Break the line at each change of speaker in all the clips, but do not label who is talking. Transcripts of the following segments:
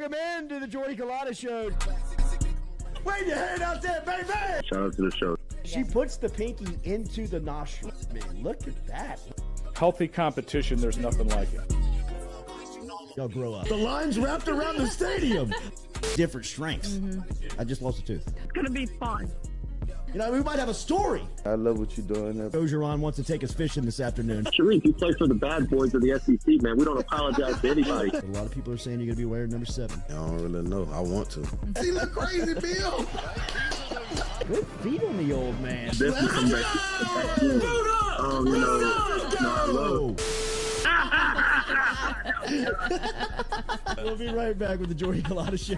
Welcome in to the Jordy Culotta Show. Wave your hand out there, baby!
Shout out to the show.
She puts the pinky into the nostril. Man, look at that.
Healthy competition, there's nothing like it.
Y'all grow up. The line's wrapped around the stadium. Different strengths. I just lost a tooth.
It's going to be fun.
You know, we might have a story.
I love what you're doing.
Ogeron wants to take us fishing this afternoon.
Sharif, you play for the bad boys of the SEC, man. We don't apologize to anybody.
A lot of people are saying you're going to be wearing number 7.
I don't really know. I want to.
See, look crazy, Bill. Good feet on the old man.
Definitely come back. I love.
We'll be right back with the Jordy Culotta Show.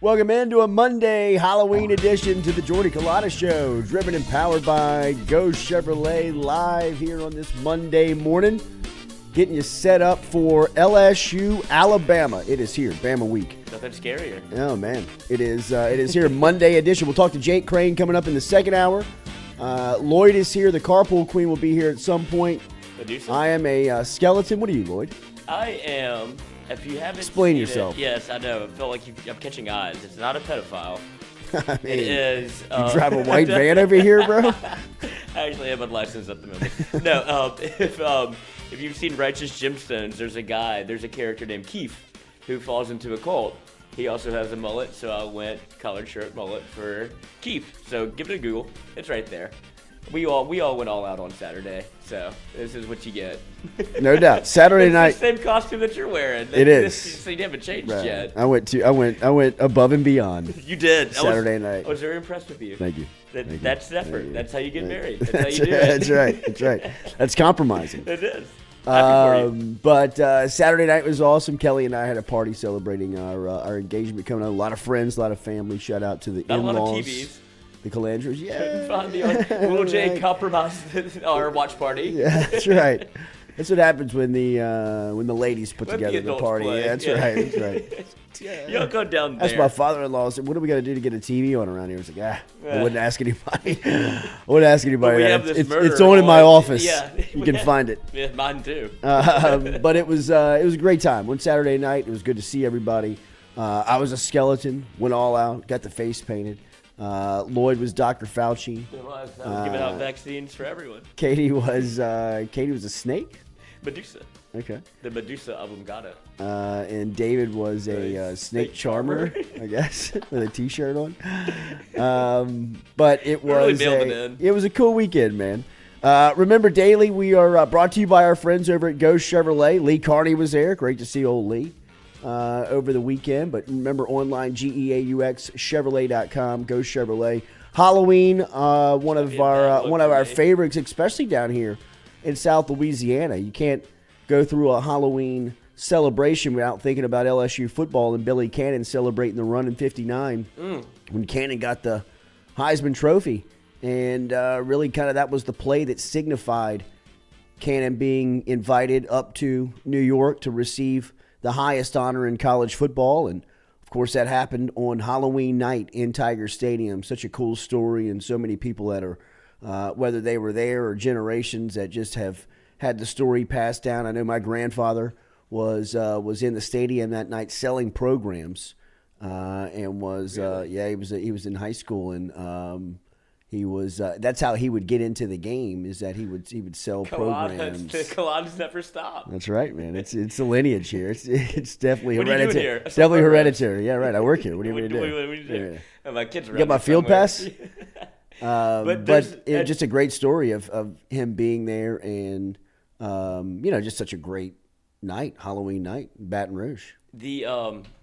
Welcome into a Monday Halloween edition to the Jordy Culotta Show, driven and powered by Go Chevrolet, live here on this Monday morning, getting you set up for LSU, Alabama. It is here, Bama week.
Nothing scarier.
Oh man, it is here, Monday edition. We'll talk to Jake Crain coming up in the second hour. Lloyd is here. The carpool queen will be here at some point.
Medusa.
I am a skeleton. What are you, Lloyd?
I am. If you haven't
Explain
seen
yourself.
It, yes, I know. I feel like I'm catching eyes. It's not a pedophile.
I mean,
It is.
you drive a white van over here, bro?
I actually have a license at the moment. No, if you've seen Righteous Gemstones, there's a character named Keith who falls into a cult. He also has a mullet, so I went collared shirt mullet for Keith. So give it a Google. It's right there. We all went all out on Saturday, so this is what you get.
No doubt. Saturday
It's
night.
the same costume that you're wearing.
It is.
So you haven't changed
Right.
yet.
I went above and beyond.
You did.
Saturday night.
I was very impressed with you.
Thank you. Thank you.
That's effort.
Thank you.
That's how you get
Thank
married.
you.
That's how you do it.
That's right. That's right. That's compromising.
It is. Happy for you.
But Saturday night was awesome. Kelly and I had a party celebrating our engagement coming up. A lot of friends, a lot of family. Shout out to the
Not a
in-laws.
lot of TVs.
The Calandras. Yeah.
Find the little J compromised our watch party.
Yeah, that's right. That's what happens when the ladies put
Let the
together the
adults
party.
play.
Yeah, that's
Yeah.
right. That's right.
You don't go down there.
That's my father-in-law said, "What do we got to do to get a TV on around here?" I was like, I wouldn't ask anybody. I wouldn't ask anybody.
we
that.
have this
It's
murder
on in my
on.
office.
Yeah.
You can find it.
Yeah, mine too.
But it was a great time. One Saturday night, it was good to see everybody. I was a skeleton, went all out, got the face painted. Lloyd was Dr. Fauci.
It was. I was giving out vaccines for everyone.
Katie was a snake.
Medusa.
Okay.
The Medusa oblongata.
And David was a snake charmer, I guess, with a T-shirt on. But it
Really
was
mailed it in.
it was a cool weekend, man. Remember, daily we are brought to you by our friends over at Go Chevrolet. Lee Carney was there. Great to see old Lee over the weekend. But remember, online GEAUX Chevrolet.com. Go Chevrolet. Halloween, one of our favorites, especially down here in South Louisiana. You can't go through a Halloween celebration without thinking about LSU football and Billy Cannon celebrating the run in '59 when Cannon got the Heisman Trophy. And really kind of that was the play that signified Cannon being invited up to New York to receive the highest honor in college football. And, of course, that happened on Halloween night in Tiger Stadium. Such a cool story, and so many people that are, whether they were there or generations that just have had the story passed down. I know my grandfather was in the stadium that night selling programs, and was he was in high school, and he was that's how he would get into the game, is that he would sell programs.
Culotta's never stop.
That's right, man. It's a lineage here. It's definitely
What are you doing
hereditary.
here?
It's definitely hereditary. Yeah, right. I work here. What do you want me to do?
What do you do? My kids are
You got my field pass?
But
just a great story of him being there, and just such a great night, Halloween night, in Baton Rouge.
The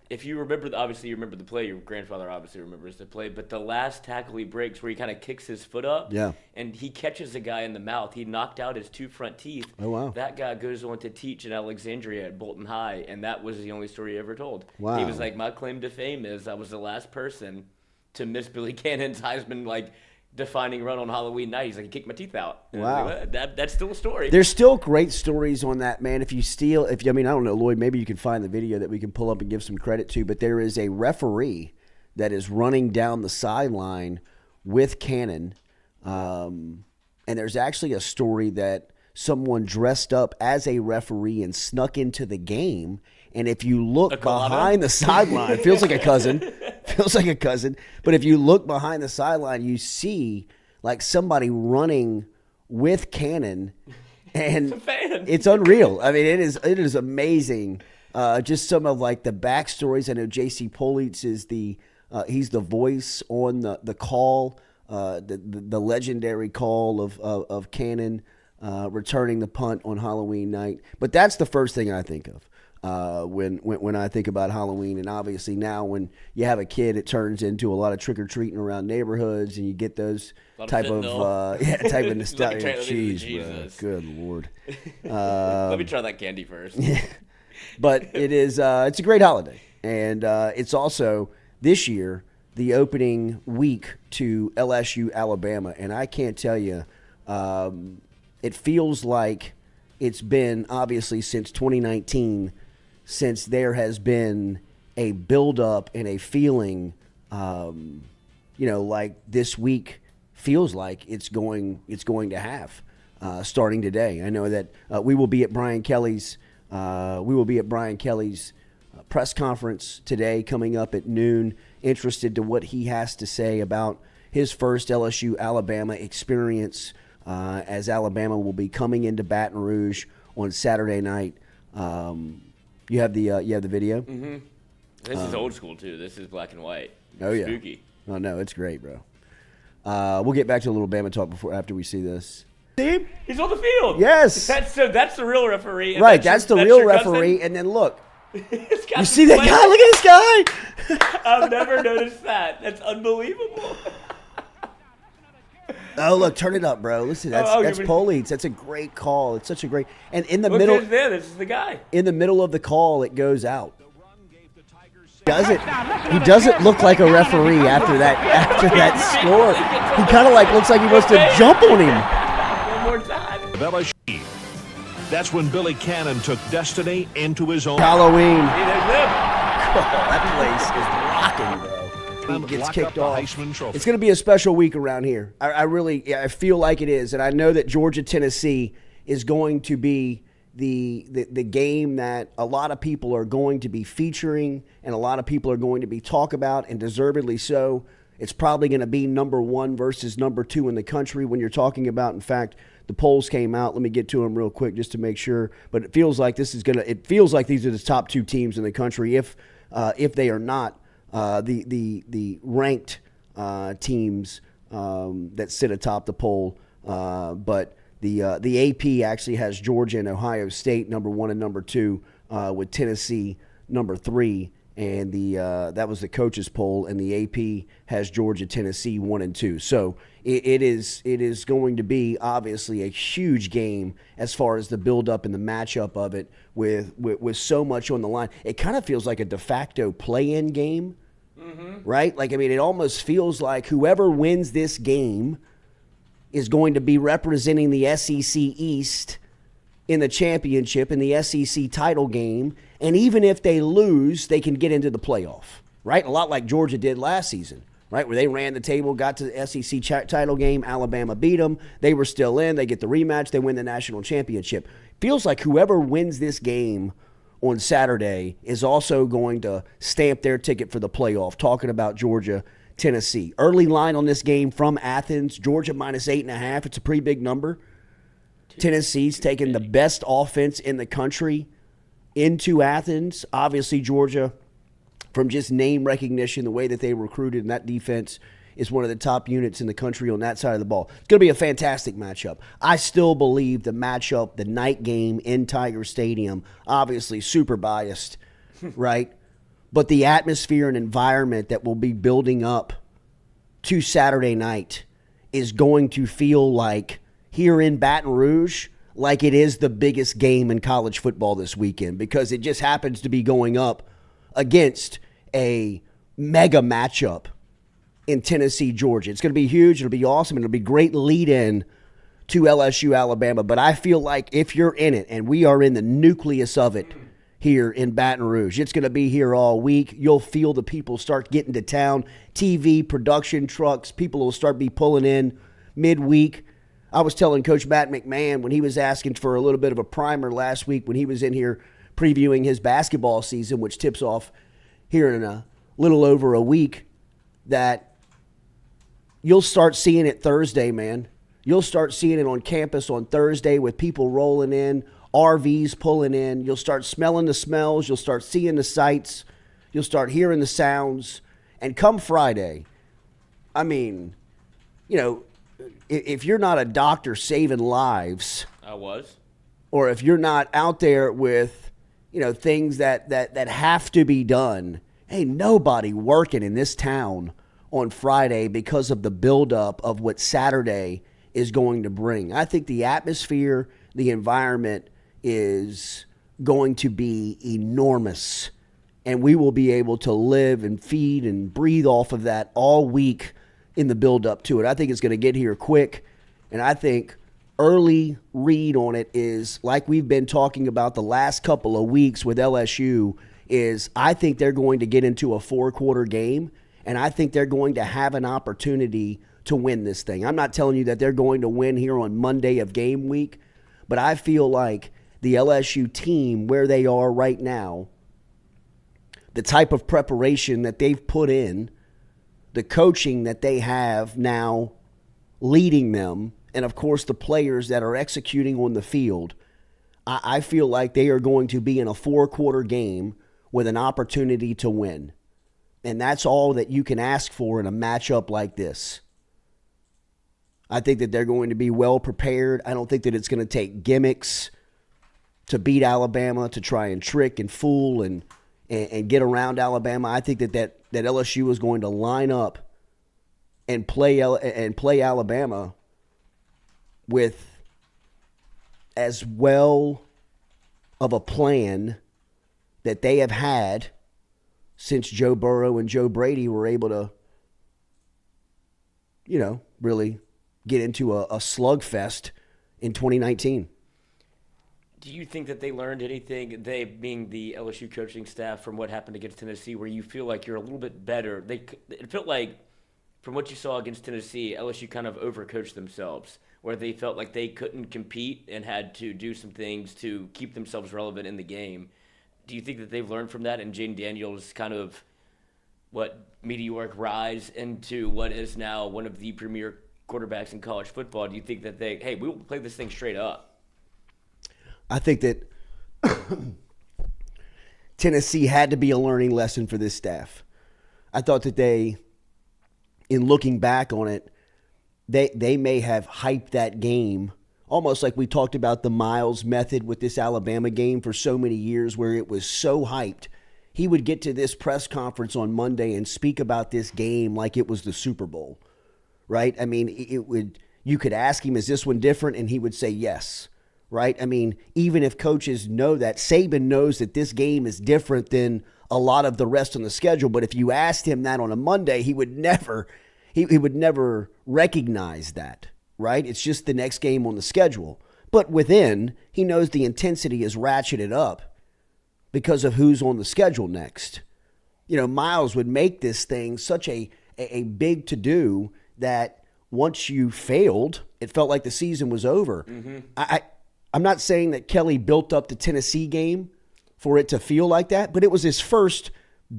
if you remember, obviously you remember the play. Your grandfather obviously remembers the play. But the last tackle he breaks, where he kind of kicks his foot up, and he catches a guy in the mouth. He knocked out his 2 front teeth.
Oh wow!
That guy goes on to teach in Alexandria at Bolton High, and that was the only story he ever told.
Wow!
He was like, my claim to fame is I was the last person to miss Billy Cannon's Heisman defining run on Halloween night. He's like, he kicked my teeth out. And
wow.
Like, that's still a story.
There's still great stories on that, man. I don't know, Lloyd, maybe you can find the video that we can pull up and give some credit to, but there is a referee that is running down the sideline with Cannon. And there's actually a story that someone dressed up as a referee and snuck into the game. And if you look behind the sideline, it feels like a cousin. But if you look behind the sideline, you see like somebody running with Cannon, and it's unreal. I mean, it is amazing. Just some of like the backstories. I know J.C. Politz is he's the voice on the call, the legendary call of Cannon returning the punt on Halloween night. But that's the first thing I think of. When I think about Halloween, and obviously now when you have a kid, it turns into a lot of trick or treating around neighborhoods, and you get those type of nostalgia. Jeez, bro, good Lord.
Let me try that candy first.
But it's a great holiday, and it's also this year the opening week to LSU Alabama, and I can't tell you, it feels like it's been obviously since 2019. Since there has been a buildup and a feeling, like this week feels like it's going to have starting today. I know that we will be at Brian Kelly's press conference today, coming up at noon. Interested to what he has to say about his first LSU Alabama experience, as Alabama will be coming into Baton Rouge on Saturday night. You have the video?
Mm-hmm. This is old school, too. This is black and white.
Oh, yeah.
Spooky.
Oh, no, it's great, bro. We'll get back to a little Bama talk after we see this. See?
He's on the field.
Yes.
That's the real referee. And
right, that's the real referee.
Cousin.
And then look. You see that guy? Look at this guy.
I've never noticed that. That's unbelievable.
Oh, look, turn it up, bro. Listen, that's Politz. That's a great call. It's such a great – and in the middle –
this is the guy.
In the middle of the call, it goes out. He doesn't look like a referee after that score. He kind of looks like he wants to jump on him.
One more time.
LSU. That's when Billy Cannon took destiny into his own.
Halloween.
That
place is rocking, bro. Gets kicked off. It's going to be a special week around here. I feel like it is, and I know that Georgia-Tennessee is going to be the game that a lot of people are going to be featuring, and a lot of people are going to be talk about, and deservedly so. It's probably going to be number 1 versus number 2 in the country when you're talking about. In fact, the polls came out. Let me get to them real quick just to make sure. But it feels like these are the top 2 teams in the country. If they are not. The ranked teams that sit atop the poll, but the AP actually has Georgia and Ohio State number 1 and number 2, with Tennessee number 3, and that was the coaches poll, and the AP has Georgia, Tennessee 1 and 2. So it is going to be obviously a huge game as far as the build-up and the matchup of it with so much on the line. It kind of feels like a de facto play-in game, right? It almost feels like whoever wins this game is going to be representing the SEC East in the championship in the SEC title game, and even if they lose, they can get into the playoff, right? A lot like Georgia did last season. Right, where they ran the table, got to the SEC title game, Alabama beat them. They were still in. They get the rematch. They win the national championship. Feels like whoever wins this game on Saturday is also going to stamp their ticket for the playoff. Talking about Georgia, Tennessee. Early line on this game from Athens, Georgia minus 8.5. It's a pretty big number. Tennessee's taking the best offense in the country into Athens. Obviously, Georgia, from just name recognition, the way that they recruited, and that defense is one of the top units in the country on that side of the ball. It's going to be a fantastic matchup. I still believe the matchup, the night game in Tiger Stadium, obviously super biased, right? but the atmosphere and environment that will be building up to Saturday night is going to feel like here in Baton Rouge, like it is the biggest game in college football this weekend, because it just happens to be going up against a mega matchup in Tennessee, Georgia. It's going to be huge. It'll be awesome. It'll be a great lead-in to LSU, Alabama. But I feel like if you're in it, and we are in the nucleus of it here in Baton Rouge, it's going to be here all week. You'll feel the people start getting to town. TV, production trucks, people will start be pulling in midweek. I was telling Coach Matt McMahon when he was asking for a little bit of a primer last week when he was in here previewing his basketball season, which tips off here in a little over a week, that you'll start seeing it Thursday, man. You'll start seeing it on campus on Thursday with people rolling in, RVs pulling in. You'll start smelling the smells. You'll start seeing the sights. You'll start hearing the sounds. And come Friday, I mean, you know, if you're not a doctor saving lives, or if you're not out there with, you know, things that have to be done, ain't nobody working in this town on Friday because of the buildup of what Saturday is going to bring. I think the atmosphere, the environment is going to be enormous, and we will be able to live and feed and breathe off of that all week in the buildup to it. I think it's going to get here quick, and I think early read on it is, like we've been talking about the last couple of weeks with LSU, is I think they're going to get into a 4-quarter game, and I think they're going to have an opportunity to win this thing. I'm not telling you that they're going to win here on Monday of game week, but I feel like the LSU team, where they are right now, the type of preparation that they've put in, the coaching that they have now leading them, and of course the players that are executing on the field, I feel like they are going to be in a 4-quarter game with an opportunity to win. And that's all that you can ask for in a matchup like this. I think that they're going to be well prepared. I don't think that it's going to take gimmicks to beat Alabama, to try and trick and fool and get around Alabama. I think that LSU is going to line up and play Alabama with as well of a plan that they have had since Joe Burrow and Joe Brady were able to, you know, really get into a slugfest in 2019.
Do you think that they learned anything, they being the LSU coaching staff, from what happened against Tennessee, where you feel like you're a little bit better? It felt like, from what you saw against Tennessee, LSU kind of overcoached themselves, where they felt like they couldn't compete and had to do some things to keep themselves relevant in the game. Do you think that they've learned from that, and Jane Daniels' kind of meteoric rise into what is now one of the premier quarterbacks in college football? Do you think that we will play this thing straight up?
I think that Tennessee had to be a learning lesson for this staff. I thought that they, in looking back on it, they may have hyped that game, almost like we talked about the Miles method with this Alabama game for so many years, where it was so hyped. He would get to this press conference on Monday and speak about this game like it was the Super Bowl, right? I mean, you could ask him, is this one different? And he would say yes, right? I mean, even if coaches know that, Saban knows that this game is different than a lot of the rest on the schedule. But if you asked him that on a Monday, he would never recognize that. Right? It's just the next game on the schedule. But within, he knows the intensity is ratcheted up because of who's on the schedule next. You know, Miles would make this thing such a big to-do that once you failed, it felt like the season was over. Mm-hmm. I'm not saying that Kelly built up the Tennessee game for it to feel like that, but it was his first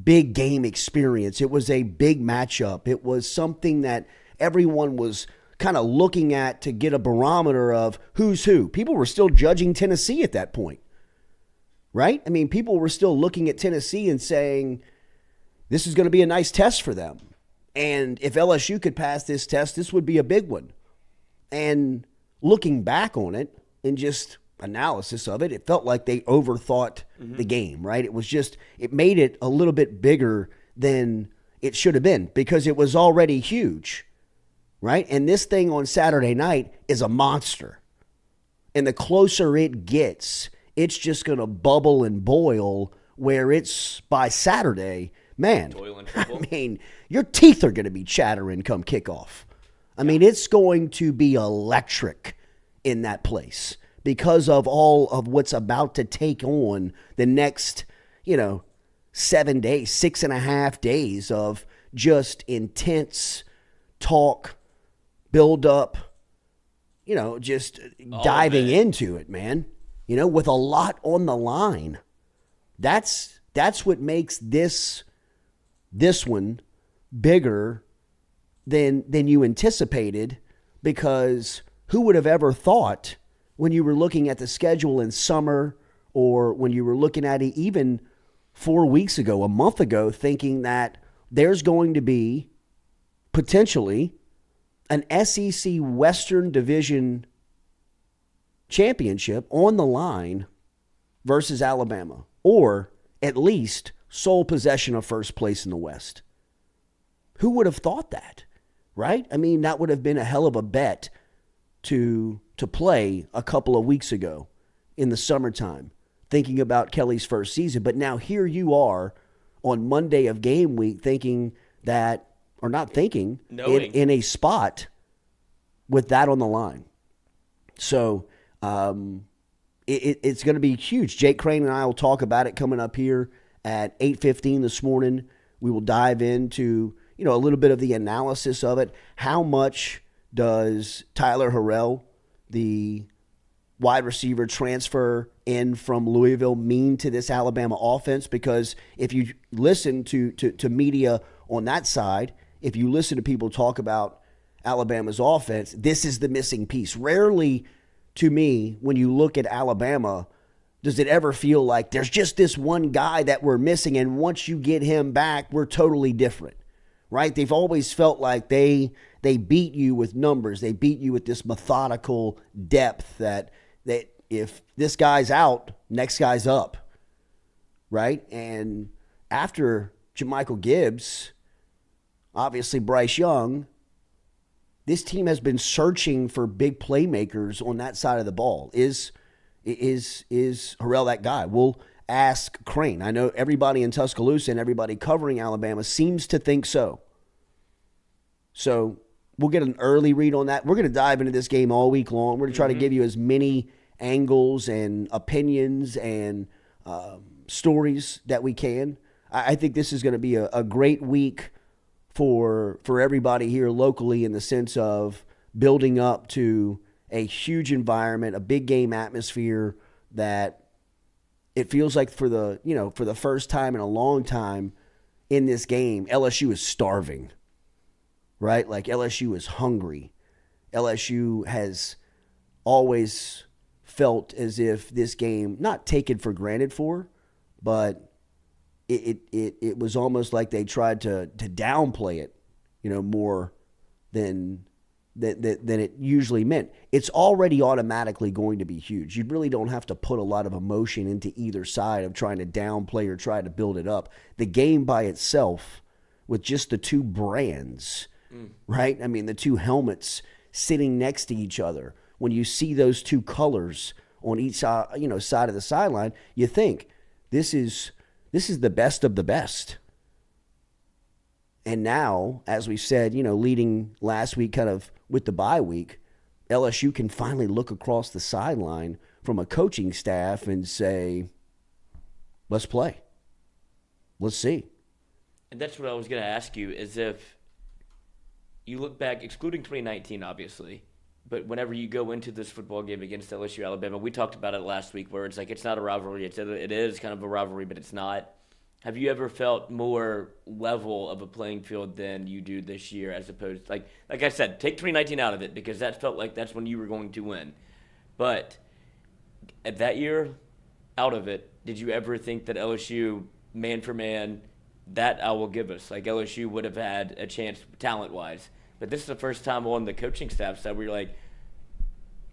big game experience. It was a big matchup. It was something that everyone was kind of looking at to get a barometer of who's who. People were still judging Tennessee at that point, right? I mean, people were still looking at Tennessee and saying, this is going to be a nice test for them. And if LSU could pass this test, this would be a big one. And looking back on it and just analysis of it, it felt like they overthought the game, right? It made it a little bit bigger than it should have been because it was already huge, right? And this thing on Saturday night is a monster. And the closer it gets, it's just going to bubble and boil where it's by Saturday, man, I mean, your teeth are going to be chattering come kickoff. I mean, it's going to be electric in that place because of all of what's about to take on the next, 7 days, 6.5 days of just intense talk, build up, just diving into it, man, with a lot on the line. That's what makes this one bigger than you anticipated, because who would have ever thought when you were looking at the schedule in summer, or when you were looking at it even 4 weeks ago, a month ago, thinking that there's going to be potentially an SEC Western Division championship on the line versus Alabama, or at least sole possession of first place in the West. Who would have thought that, right? I mean, that would have been a hell of a bet to play a couple of weeks ago in the summertime, thinking about Kelly's first season. But now here you are on Monday of game week thinking that, or not thinking, in a spot with that on the line. So it's going to be huge. Jake Crain and I will talk about it coming up here at 8:15 this morning. We will dive into, a little bit of the analysis of it. How much does Tyler Harrell, the wide receiver transfer in from Louisville, mean to this Alabama offense? Because if you listen to media on that side, if you listen to people talk about Alabama's offense, this is the missing piece. Rarely, to me, when you look at Alabama, does it ever feel like there's just this one guy that we're missing, and once you get him back, we're totally different, right? They've always felt like they beat you with numbers. They beat you with this methodical depth that if this guy's out, next guy's up, right? And after Jermichael Gibbs, obviously Bryce Young, this team has been searching for big playmakers on that side of the ball. Is Harrell that guy? We'll ask Crain. I know everybody in Tuscaloosa and everybody covering Alabama seems to think so. So we'll get an early read on that. We're going to dive into this game all week long. We're going to try to give you as many angles and opinions and stories that we can. I think this is going to be a great week for everybody here locally, in the sense of building up to a huge environment, a big game atmosphere that it feels like for the first time in a long time in this game, LSU is starving, right? Like LSU is hungry. LSU has always felt as if this game, not taken for granted for, but it was almost like they tried to downplay it, more than it usually meant. It's already automatically going to be huge. You really don't have to put a lot of emotion into either side of trying to downplay or try to build it up. The game by itself, with just the two brands, right? I mean, the two helmets sitting next to each other. When you see those two colors on each side, side of the sideline, you think this is the best of the best. And now, as we said, leading last week kind of with the bye week, LSU can finally look across the sideline from a coaching staff and say, let's play. Let's see.
And that's what I was going to ask you, is if you look back, excluding 2019, obviously, but whenever you go into this football game against LSU, Alabama, we talked about it last week, where it's like it's not a rivalry. It is kind of a rivalry, but it's not. Have you ever felt more level of a playing field than you do this year, as opposed, like I said, take 2019 out of it, because that felt like that's when you were going to win. But at that year, out of it, did you ever think that LSU, man for man, that I will give us, like LSU would have had a chance talent-wise? But this is the first time on the coaching staff side where you're like,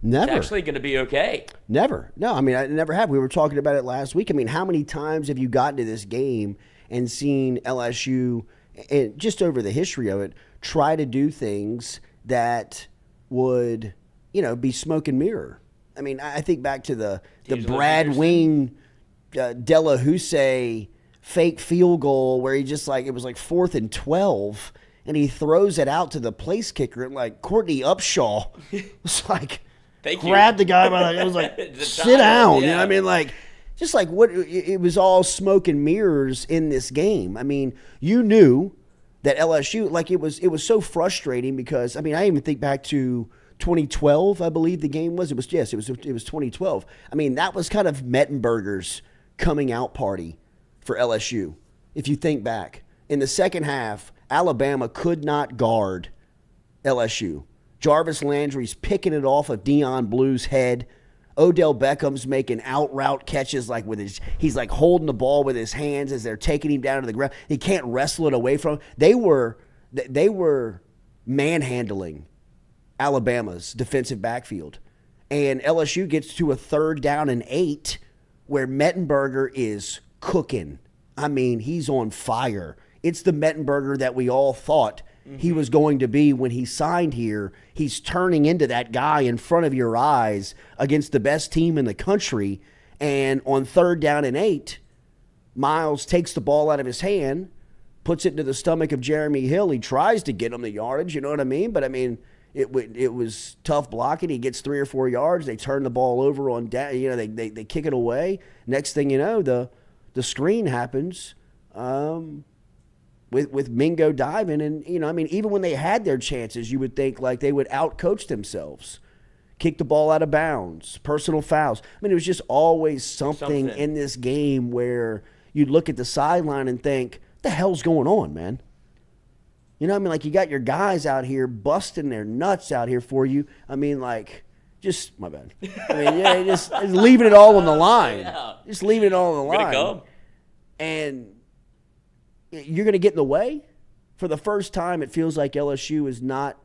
Never.
It's actually going to be okay.
Never. No, I mean, I never have. We were talking about it last week. I mean, how many times have you gotten to this game and seen LSU, and just over the history of it, try to do things that would, be smoke and mirror? I mean, I think back to the Brad Wing, Della Houssaye fake field goal where he just it was 4th and 12, and he throws it out to the place kicker, and Courtney Upshaw was like, grabbed the guy by it was sit down.
Yeah.
You know what I mean? Just what it was all smoke and mirrors in this game. I mean, you knew that LSU, it was so frustrating because, I mean, I even think back to 2012, I believe the game was. It was 2012. I mean, that was kind of Mettenberger's coming out party for LSU. If you think back, in the second half, Alabama could not guard LSU. Jarvis Landry's picking it off of Deion Blue's head. Odell Beckham's making out route catches he's holding the ball with his hands as they're taking him down to the ground. He can't wrestle it away from him. They were manhandling Alabama's defensive backfield. And LSU gets to a 3rd down and 8 where Mettenberger is cooking. I mean, he's on fire. It's the Mettenberger that we all thought he was going to be when he signed here. He's turning into that guy in front of your eyes against the best team in the country. And on 3rd down and 8, Miles takes the ball out of his hand, puts it into the stomach of Jeremy Hill. He tries to get him the yardage, you know what I mean? But, I mean, it was tough blocking. He gets 3 or 4 yards. They turn the ball over on down. They kick it away. Next thing you know, the screen happens. With Mingo diving, and I mean, even when they had their chances, you would think they would outcoach themselves, kick the ball out of bounds, personal fouls. I mean, it was just always something in this game where you'd look at the sideline and think, "What the hell's going on, man?" You know what I mean? You got your guys out here busting their nuts out here for you. I mean, just my bad. I mean, just leaving it all on the line. Just leaving it all on the line.
Go.
And you're going to get in the way. For the first time, it feels like LSU is not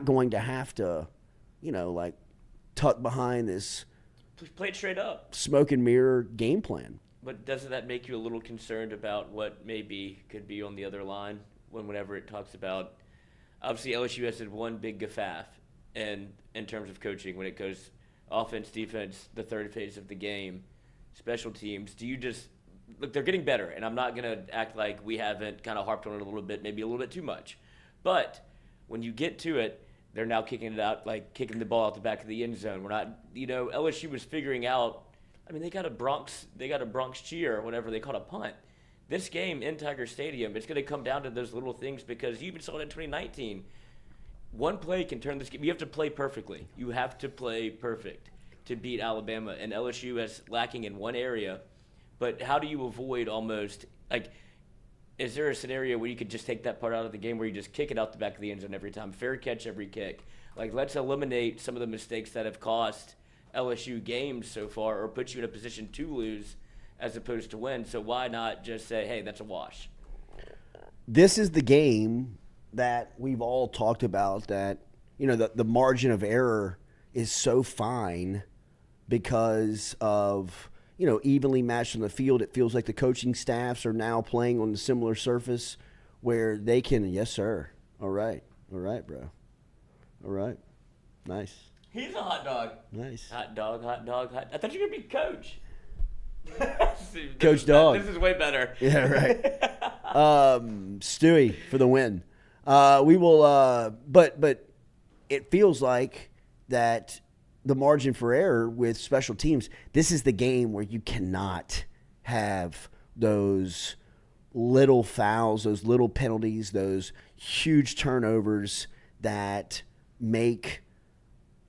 going to have to, tuck behind this
Play it straight up.
Smoke and mirror game plan.
But doesn't that make you a little concerned about what could be on the other line whenever it talks about, obviously LSU has had one big gaffe in terms of coaching when it goes offense, defense, the third phase of the game, special teams. Do you just look, they're getting better, and I'm not going to act like we haven't kind of harped on it a little bit, maybe a little bit too much. But when you get to it, they're now kicking it out, kicking the ball out the back of the end zone. We're not, LSU was figuring out, they got a Bronx cheer or whatever, they called a punt. This game in Tiger Stadium, it's going to come down to those little things because you even saw it in 2019. One play can turn this game. You have to play perfectly. You have to play perfect to beat Alabama, and LSU is lacking in one area. But how do you avoid almost, is there a scenario where you could just take that part out of the game where you just kick it out the back of the end zone every time, fair catch every kick? Let's eliminate some of the mistakes that have cost LSU games so far or put you in a position to lose as opposed to win. So why not just say, hey, that's a wash?
This is the game that we've all talked about that, the margin of error is so fine because of, evenly matched on the field. It feels like the coaching staffs are now playing on a similar surface where they can, yes, sir. All right, bro. All right. Nice.
He's a hot dog.
Nice.
Hot dog. I thought you were going to be coach.
Coach Dog.
This is way better.
Yeah, right. Stewie for the win. We will, but it feels like that the margin for error with special teams, this is the game where you cannot have those little fouls, those little penalties, those huge turnovers that make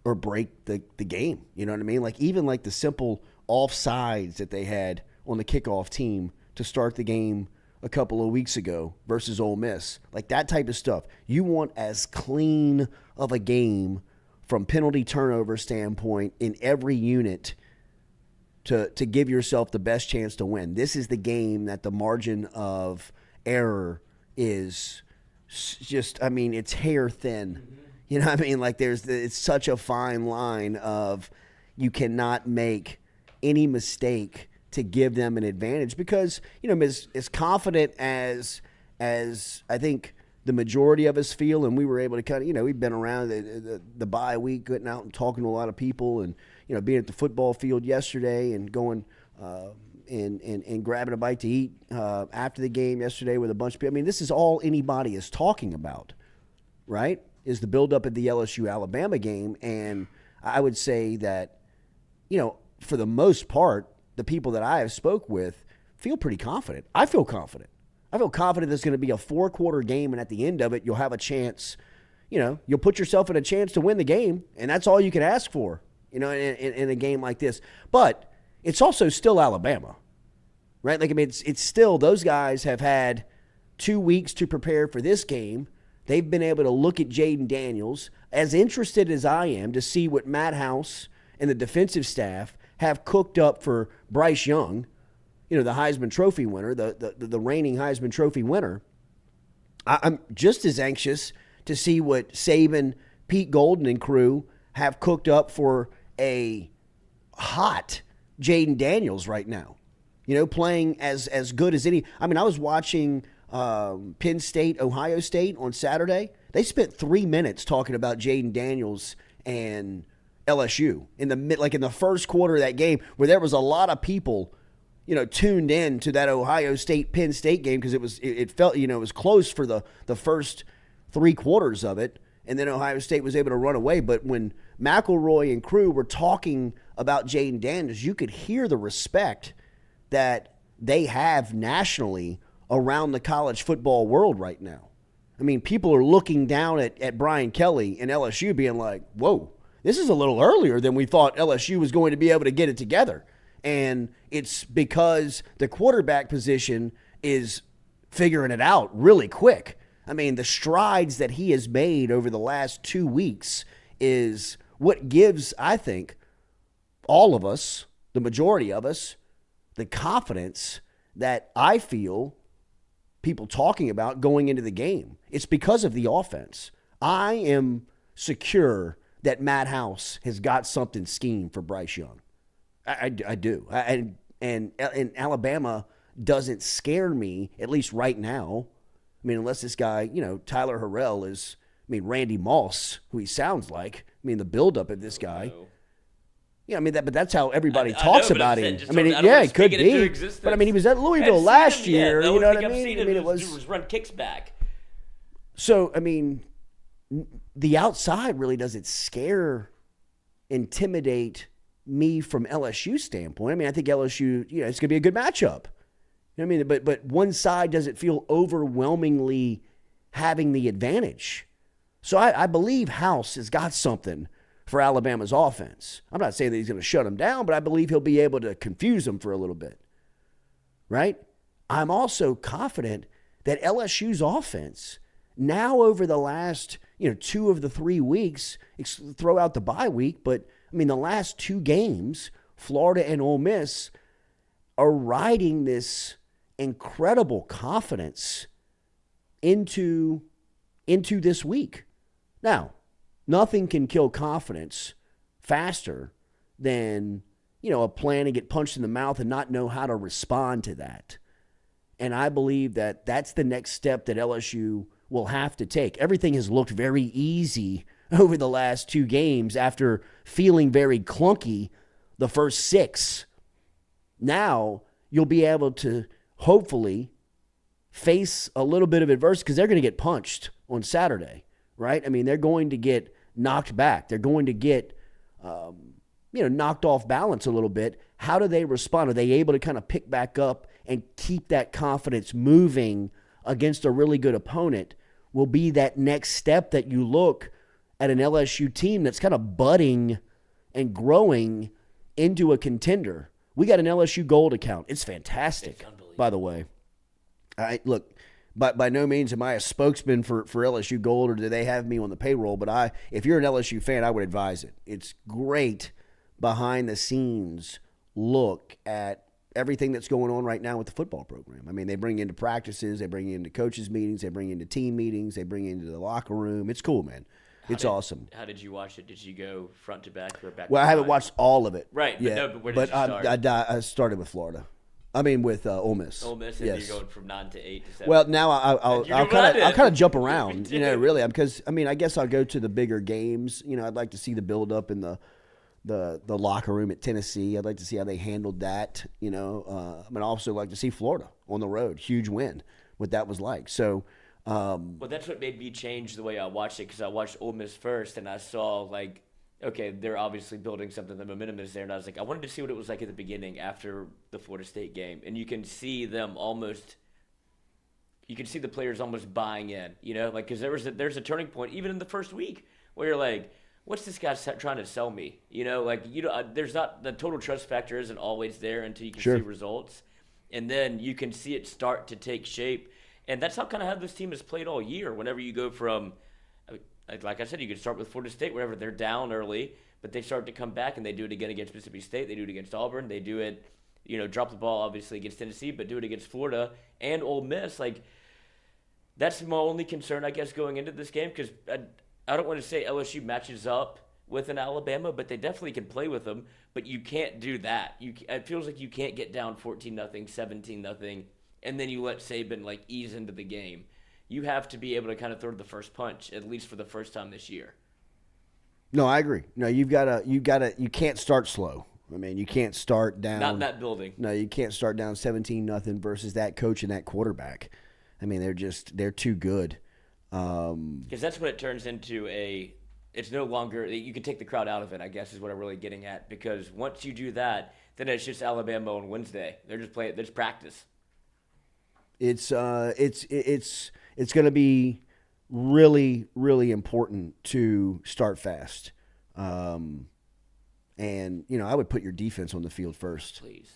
or break the game. You know what I mean? Even the simple offsides that they had on the kickoff team to start the game a couple of weeks ago versus Ole Miss. That type of stuff. You want as clean of a game from penalty turnover standpoint in every unit to give yourself the best chance to win. This is the game that the margin of error is just, it's hair thin. You know what I mean? Like it's such a fine line of you cannot make any mistake to give them an advantage because, you know, as confident as I think the majority of us feel, and we were able to kind of, you know, we've been around the bye week, getting out and talking to a lot of people and, you know, being at the football field yesterday and going and grabbing a bite to eat after the game yesterday with a bunch of people. I mean, this is all anybody is talking about, right, is the buildup of the LSU-Alabama game. And I would say that, you know, for the most part, the people that I have spoke with feel pretty confident. I feel confident. I feel confident there's going to be a 4-quarter game, and at the end of it, you'll have a chance, you know, you'll put yourself in a chance to win the game, and that's all you can ask for, you know, in a game like this. But it's also still Alabama, right? Like, I mean, it's still, those guys have had 2 weeks to prepare for this game. They've been able to look at Jaden Daniels, as interested as I am to see what Matt House and the defensive staff have cooked up for Bryce Young, you know, the Heisman Trophy winner, the reigning Heisman Trophy winner. I'm just as anxious to see what Saban, Pete Golden, and crew have cooked up for a hot Jaden Daniels right now. You know, playing as good as any. I mean, I was watching Penn State, Ohio State on Saturday. They spent 3 minutes talking about Jaden Daniels and LSU in the first quarter of that game, where there was a lot of people, you know, tuned in to that Ohio State Penn State game because it felt, you know, it was close for the first 3 quarters of it, and then Ohio State was able to run away. But when McElroy and crew were talking about Jaden Daniels, you could hear the respect that they have nationally around the college football world right now. I mean, people are looking down at Brian Kelly and LSU being like, whoa, this is a little earlier than we thought LSU was going to be able to get it together. And it's because the quarterback position is figuring it out really quick. I mean, the strides that he has made over the last 2 weeks is what gives, I think, all of us, the majority of us, the confidence that I feel people talking about going into the game. It's because of the offense. I am secure that Matt House has got something schemed for Bryce Young. I do. And Alabama doesn't scare me, at least right now. I mean, unless this guy, you know, Tyler Harrell is, I mean, Randy Moss, who he sounds like. I mean, the buildup of this guy. Yeah, I mean, but that's how everybody talks about him. I mean, yeah, it could be. But, I mean, he was at Louisville last year. You know what I mean? I mean, it was
run kicks back.
So, I mean, the outside really doesn't scare, intimidate me from LSU standpoint. I mean, I think LSU, you know, it's going to be a good matchup. You know what I mean? But one side doesn't feel overwhelmingly having the advantage. So I believe House has got something for Alabama's offense. I'm not saying that he's going to shut them down, but I believe he'll be able to confuse them for a little bit. Right? I'm also confident that LSU's offense, now over the last, you know, 2 of the 3 weeks, throw out the bye week, but I mean, the last 2 games, Florida and Ole Miss, are riding this incredible confidence into this week. Now, nothing can kill confidence faster than, you know, a plan to get punched in the mouth and not know how to respond to that. And I believe that that's the next step that LSU will have to take. Everything has looked very easy over the last 2 games after feeling very clunky the first 6. Now you'll be able to hopefully face a little bit of adversity because they're going to get punched on Saturday, right? I mean, they're going to get knocked back. They're going to get, knocked off balance a little bit. How do they respond? Are they able to kind of pick back up and keep that confidence moving against a really good opponent? Will be that next step that you look at an LSU team that's kind of budding and growing into a contender. We got an LSU Gold account. It's fantastic, by the way. Look, by no means am I a spokesman for LSU Gold or do they have me on the payroll, but if you're an LSU fan, I would advise it. It's great behind-the-scenes look at everything that's going on right now with the football program. I mean, they bring you into practices, they bring you into coaches' meetings, they bring you into team meetings, they bring you into the locker room. It's cool, man. It's awesome.
How did you watch it? Did you go front to back or back?
Well,
to
I haven't
front?
watched all of it.
Right, but no, but where did you start?
I started with Florida. I mean, with Ole Miss.
Ole Miss, and
yes.
you're going from 9 to 8 to 7.
Well, now I'll kind of jump around, really, because I mean, I guess I'll go to the bigger games. I'd like to see the build up in the locker room at Tennessee. I'd like to see how they handled that. I'd also like to see Florida on the road, huge win, what that was like. So,
well, that's what made me change the way I watched it, because I watched Ole Miss first, and I saw like, okay, they're obviously building something. The momentum is there, and I was like, I wanted to see what it was like at the beginning after the Florida State game, and you can see them almost. You can see the players almost buying in, like, because there's a turning point even in the first week where you're like, what's this guy trying to sell me? There's not the total trust factor isn't always there until you can see results, and then you can see it start to take shape, and that's how this team has played all year. Whenever you go from, like I said, you can start with Florida State wherever they're down early, but they start to come back, and they do it again against Mississippi State. They do it against Auburn. They do it, drop the ball obviously against Tennessee, but do it against Florida and Ole Miss. Like, that's my only concern, I guess, going into this game, because I don't want to say LSU matches up with an Alabama, but they definitely can play with them. But you can't do that. It feels like you can't get down 14-0, 17-0, and then you let Saban ease into the game. You have to be able to kind of throw the first punch, at least for the first time this year.
No, I agree. No, you can't start slow. I mean, you can't start down.
Not in that building.
No, you can't start down 17-0 versus that coach and that quarterback. I mean, they're too good.
Because that's what it turns into it's no longer, you can take the crowd out of it, I guess, is what I'm really getting at. Because once you do that, then it's just Alabama on Wednesday. They're just playing, there's practice.
It's going to be really, really important to start fast. And, I would put your defense on the field first.
Please.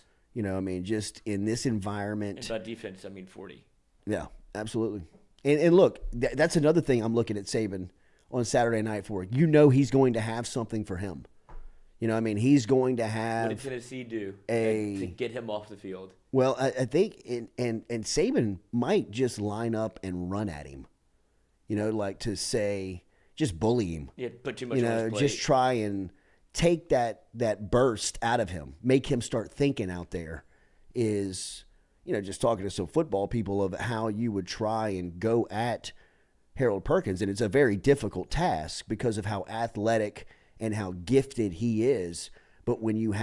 Just in this environment.
And by defense, I mean 40.
Yeah, absolutely. And look, that's another thing I'm looking at Saban on Saturday night for. He's going to have something for him. He's going to have.
What did Tennessee do to get him off the field?
Well, I think and Saban might just line up and run at him. To say, just bully him.
Yeah, put too much on his plate.
Just try and take that burst out of him. Make him start thinking out there. Is, just talking to some football people of how you would try and go at Harold Perkins. And it's a very difficult task because of how athletic and how gifted he is. But when you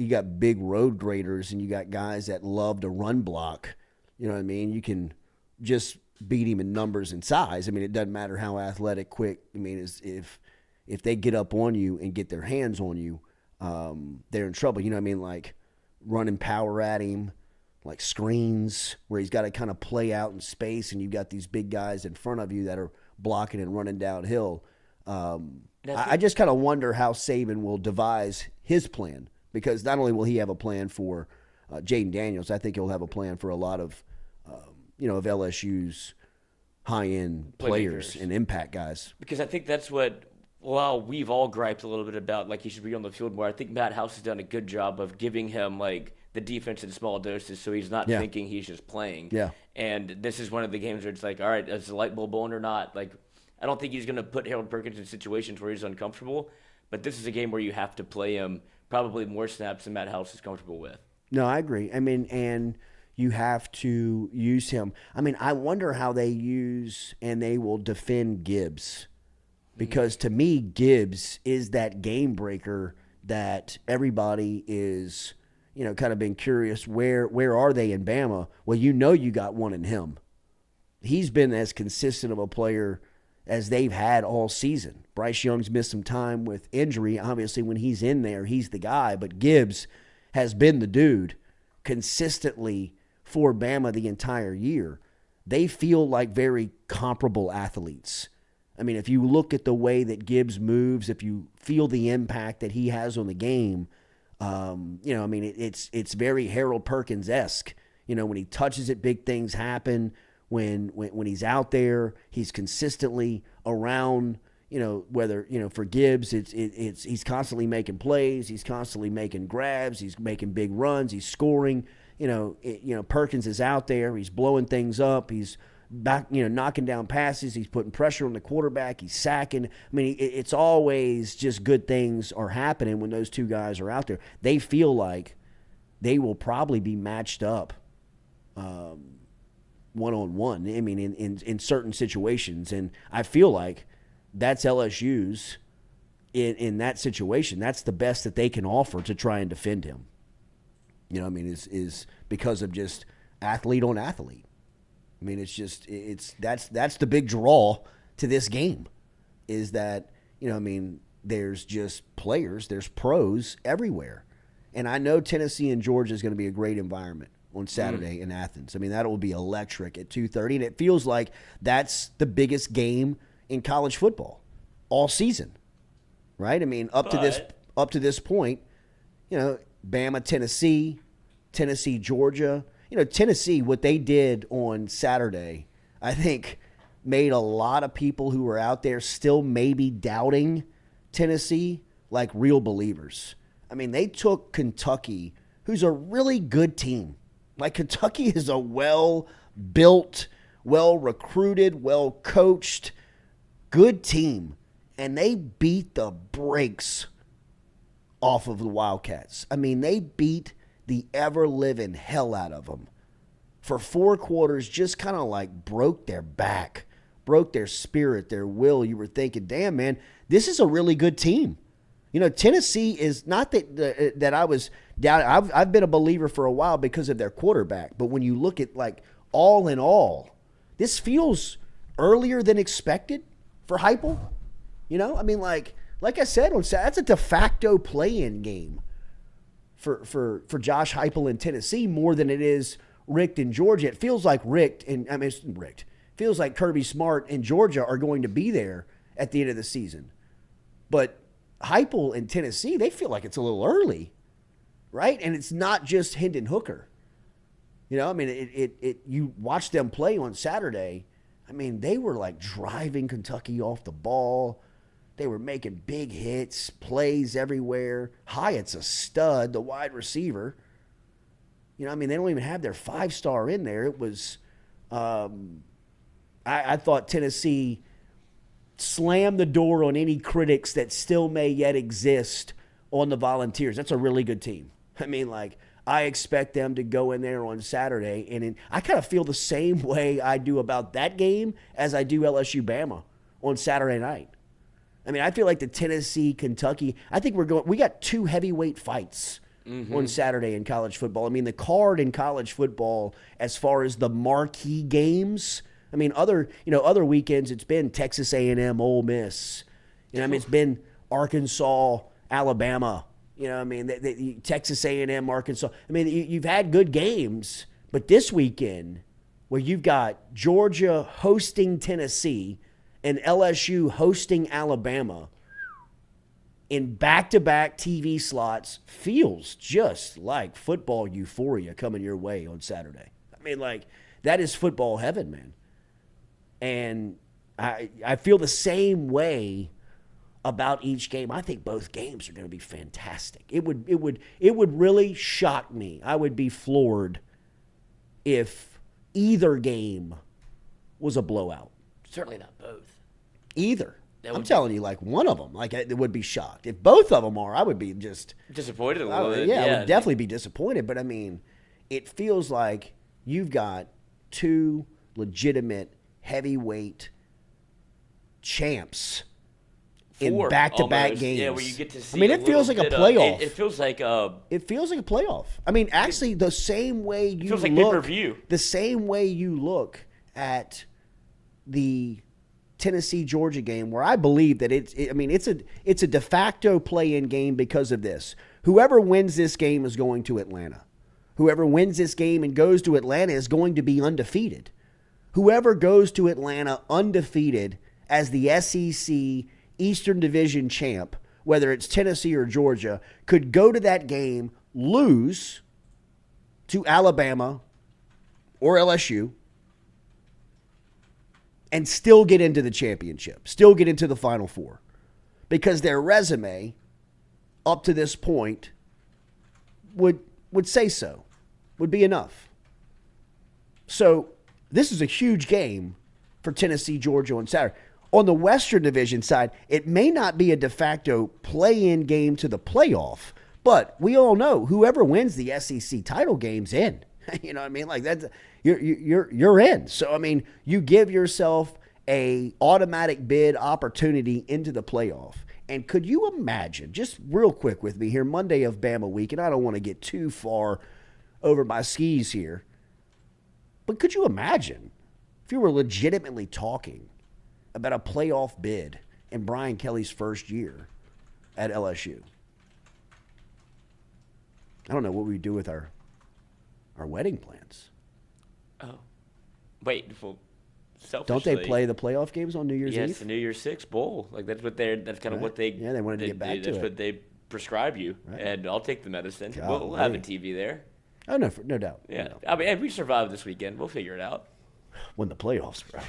got big road graders and you got guys that love to run block, you can just beat him in numbers and size. I mean, it doesn't matter how athletic, quick. I mean, if they get up on you and get their hands on you, they're in trouble. Like running power at him, like screens where he's got to kind of play out in space, and you've got these big guys in front of you that are blocking and running downhill. I just kind of wonder how Saban will devise his plan, because not only will he have a plan for Jaden Daniels, I think he'll have a plan for a lot of, of LSU's high-end players and impact guys.
Because I think that's what, while we've all griped a little bit about, he should be on the field more, I think Matt House has done a good job of giving him, the defense in small doses, so he's not thinking he's just playing. Yeah. And this is one of the games where it's all right, is the light bulb on or not? I don't think he's going to put Harold Perkins in situations where he's uncomfortable, but this is a game where you have to play him probably more snaps than Matt House is comfortable with.
No, I agree. I mean, and you have to use him. I mean, I wonder how they use and they will defend Gibbs, because to me, Gibbs is that game breaker that everybody is, kind of been curious, where are they in Bama? Well, you got one in him. He's been as consistent of a player as they've had all season. Bryce Young's missed some time with injury. Obviously, when he's in there, he's the guy. But Gibbs has been the dude consistently for Bama the entire year. They feel like very comparable athletes. I mean, if you look at the way that Gibbs moves, if you feel the impact that he has on the game, it's very Harold Perkins-esque. When he touches it, big things happen. When he's out there, he's consistently around. Whether for Gibbs, he's constantly making plays, he's constantly making grabs, he's making big runs, he's scoring. Perkins is out there, he's blowing things up, he's back, knocking down passes. He's putting pressure on the quarterback. He's sacking. I mean, it's always just good things are happening when those two guys are out there. They feel like they will probably be matched up one-on-one. I mean, in certain situations. And I feel like that's LSU's in that situation. That's the best that they can offer to try and defend him. Is because of just athlete on athlete. I mean, that's the big draw to this game is that, there's just players, there's pros everywhere. And I know Tennessee and Georgia is going to be a great environment on Saturday in Athens. I mean, that will be electric at 2:30, and it feels like that's the biggest game in college football all season, right? I mean, up to this point, Bama, Tennessee, Georgia. Tennessee, what they did on Saturday, I think made a lot of people who were out there still maybe doubting Tennessee like real believers. I mean, they took Kentucky, who's a really good team. Like, Kentucky is a well-built, well-recruited, well-coached, good team. And they beat the brakes off of the Wildcats. I mean, they beat the ever-living hell out of them. For 4 quarters, just kind of like broke their back, broke their spirit, their will. You were thinking, damn, man, this is a really good team. Tennessee is not that I was down. I've been a believer for a while because of their quarterback. But when you look at, like, all in all, this feels earlier than expected for Heupel. I mean, like I said, that's a de facto play-in game for Josh Heupel in Tennessee more than it is Richt in Georgia. It feels like feels like Kirby Smart and Georgia are going to be there at the end of the season. But Heupel in Tennessee, they feel like it's a little early, right? And it's not just Hendon Hooker. I mean, you watch them play on Saturday. I mean, they were like driving Kentucky off the ball. They were making big hits, plays everywhere. Hyatt's a stud, the wide receiver. I mean, they don't even have their 5-star in there. It was, I thought Tennessee slammed the door on any critics that still may yet exist on the Volunteers. That's a really good team. I mean, like, I expect them to go in there on Saturday, and I kind of feel the same way I do about that game as I do LSU Bama on Saturday night. I mean, I feel like the Tennessee, Kentucky, I think we got 2 heavyweight fights on Saturday in college football. I mean, the card in college football as far as the marquee games, I mean, other weekends it's been Texas A&M, Ole Miss. I mean, it's been Arkansas, Alabama. I mean, Texas A&M, Arkansas. I mean, you've had good games, but this weekend where you've got Georgia hosting Tennessee and LSU hosting Alabama in back-to-back TV slots feels just like football euphoria coming your way on Saturday. I mean, like, that is football heaven, man. And I feel the same way about each game. I think both games are going to be fantastic. It would really shock me. I would be floored if either game was a blowout.
Certainly not both.
Either. I'm telling you, like, one of them, like, I would be shocked. If both of them are, I would be just
disappointed a little bit.
Yeah, I would definitely be disappointed. But I mean, it feels like you've got 2 legitimate heavyweight champs in back-to-back games.
Yeah, where you get to see.
I mean, it feels like a playoff.
It feels like a
playoff. I mean, actually, the same way you
feels like
look,
pay-per-view.
The same way you look at the Tennessee-Georgia game, where I believe that it's a de facto play-in game because of this. Whoever wins this game is going to Atlanta. Whoever wins this game and goes to Atlanta is going to be undefeated. Whoever goes to Atlanta undefeated as the SEC Eastern Division champ, whether it's Tennessee or Georgia, could go to that game, lose to Alabama or LSU, and still get into the championship, still get into the Final Four. Because their resume up to this point would say so, would be enough. So this is a huge game for Tennessee, Georgia on Saturday. On the Western Division side, it may not be a de facto play-in game to the playoff, but we all know whoever wins the SEC title game's in. You know what I mean? Like that's you're in. So I mean, you give yourself a automatic bid opportunity into the playoff. And could you imagine, just real quick with me here, Monday of Bama week, and I don't want to get too far over my skis here, but could you imagine if you were legitimately talking about a playoff bid in Brian Kelly's first year at LSU? I don't know what we do with our wedding plans.
Oh, wait. Well,
don't they play the playoff games on New Year's Eve?
Yes, the New Year's Six Bowl. Like that's kind of what they.
Yeah, they wanted to get back to it.
That's what they prescribe you, and I'll take the medicine. We'll have a TV there.
Oh no, no doubt.
Yeah,
no doubt.
I mean, if we survive this weekend, we'll figure it out.
When the playoffs, bro.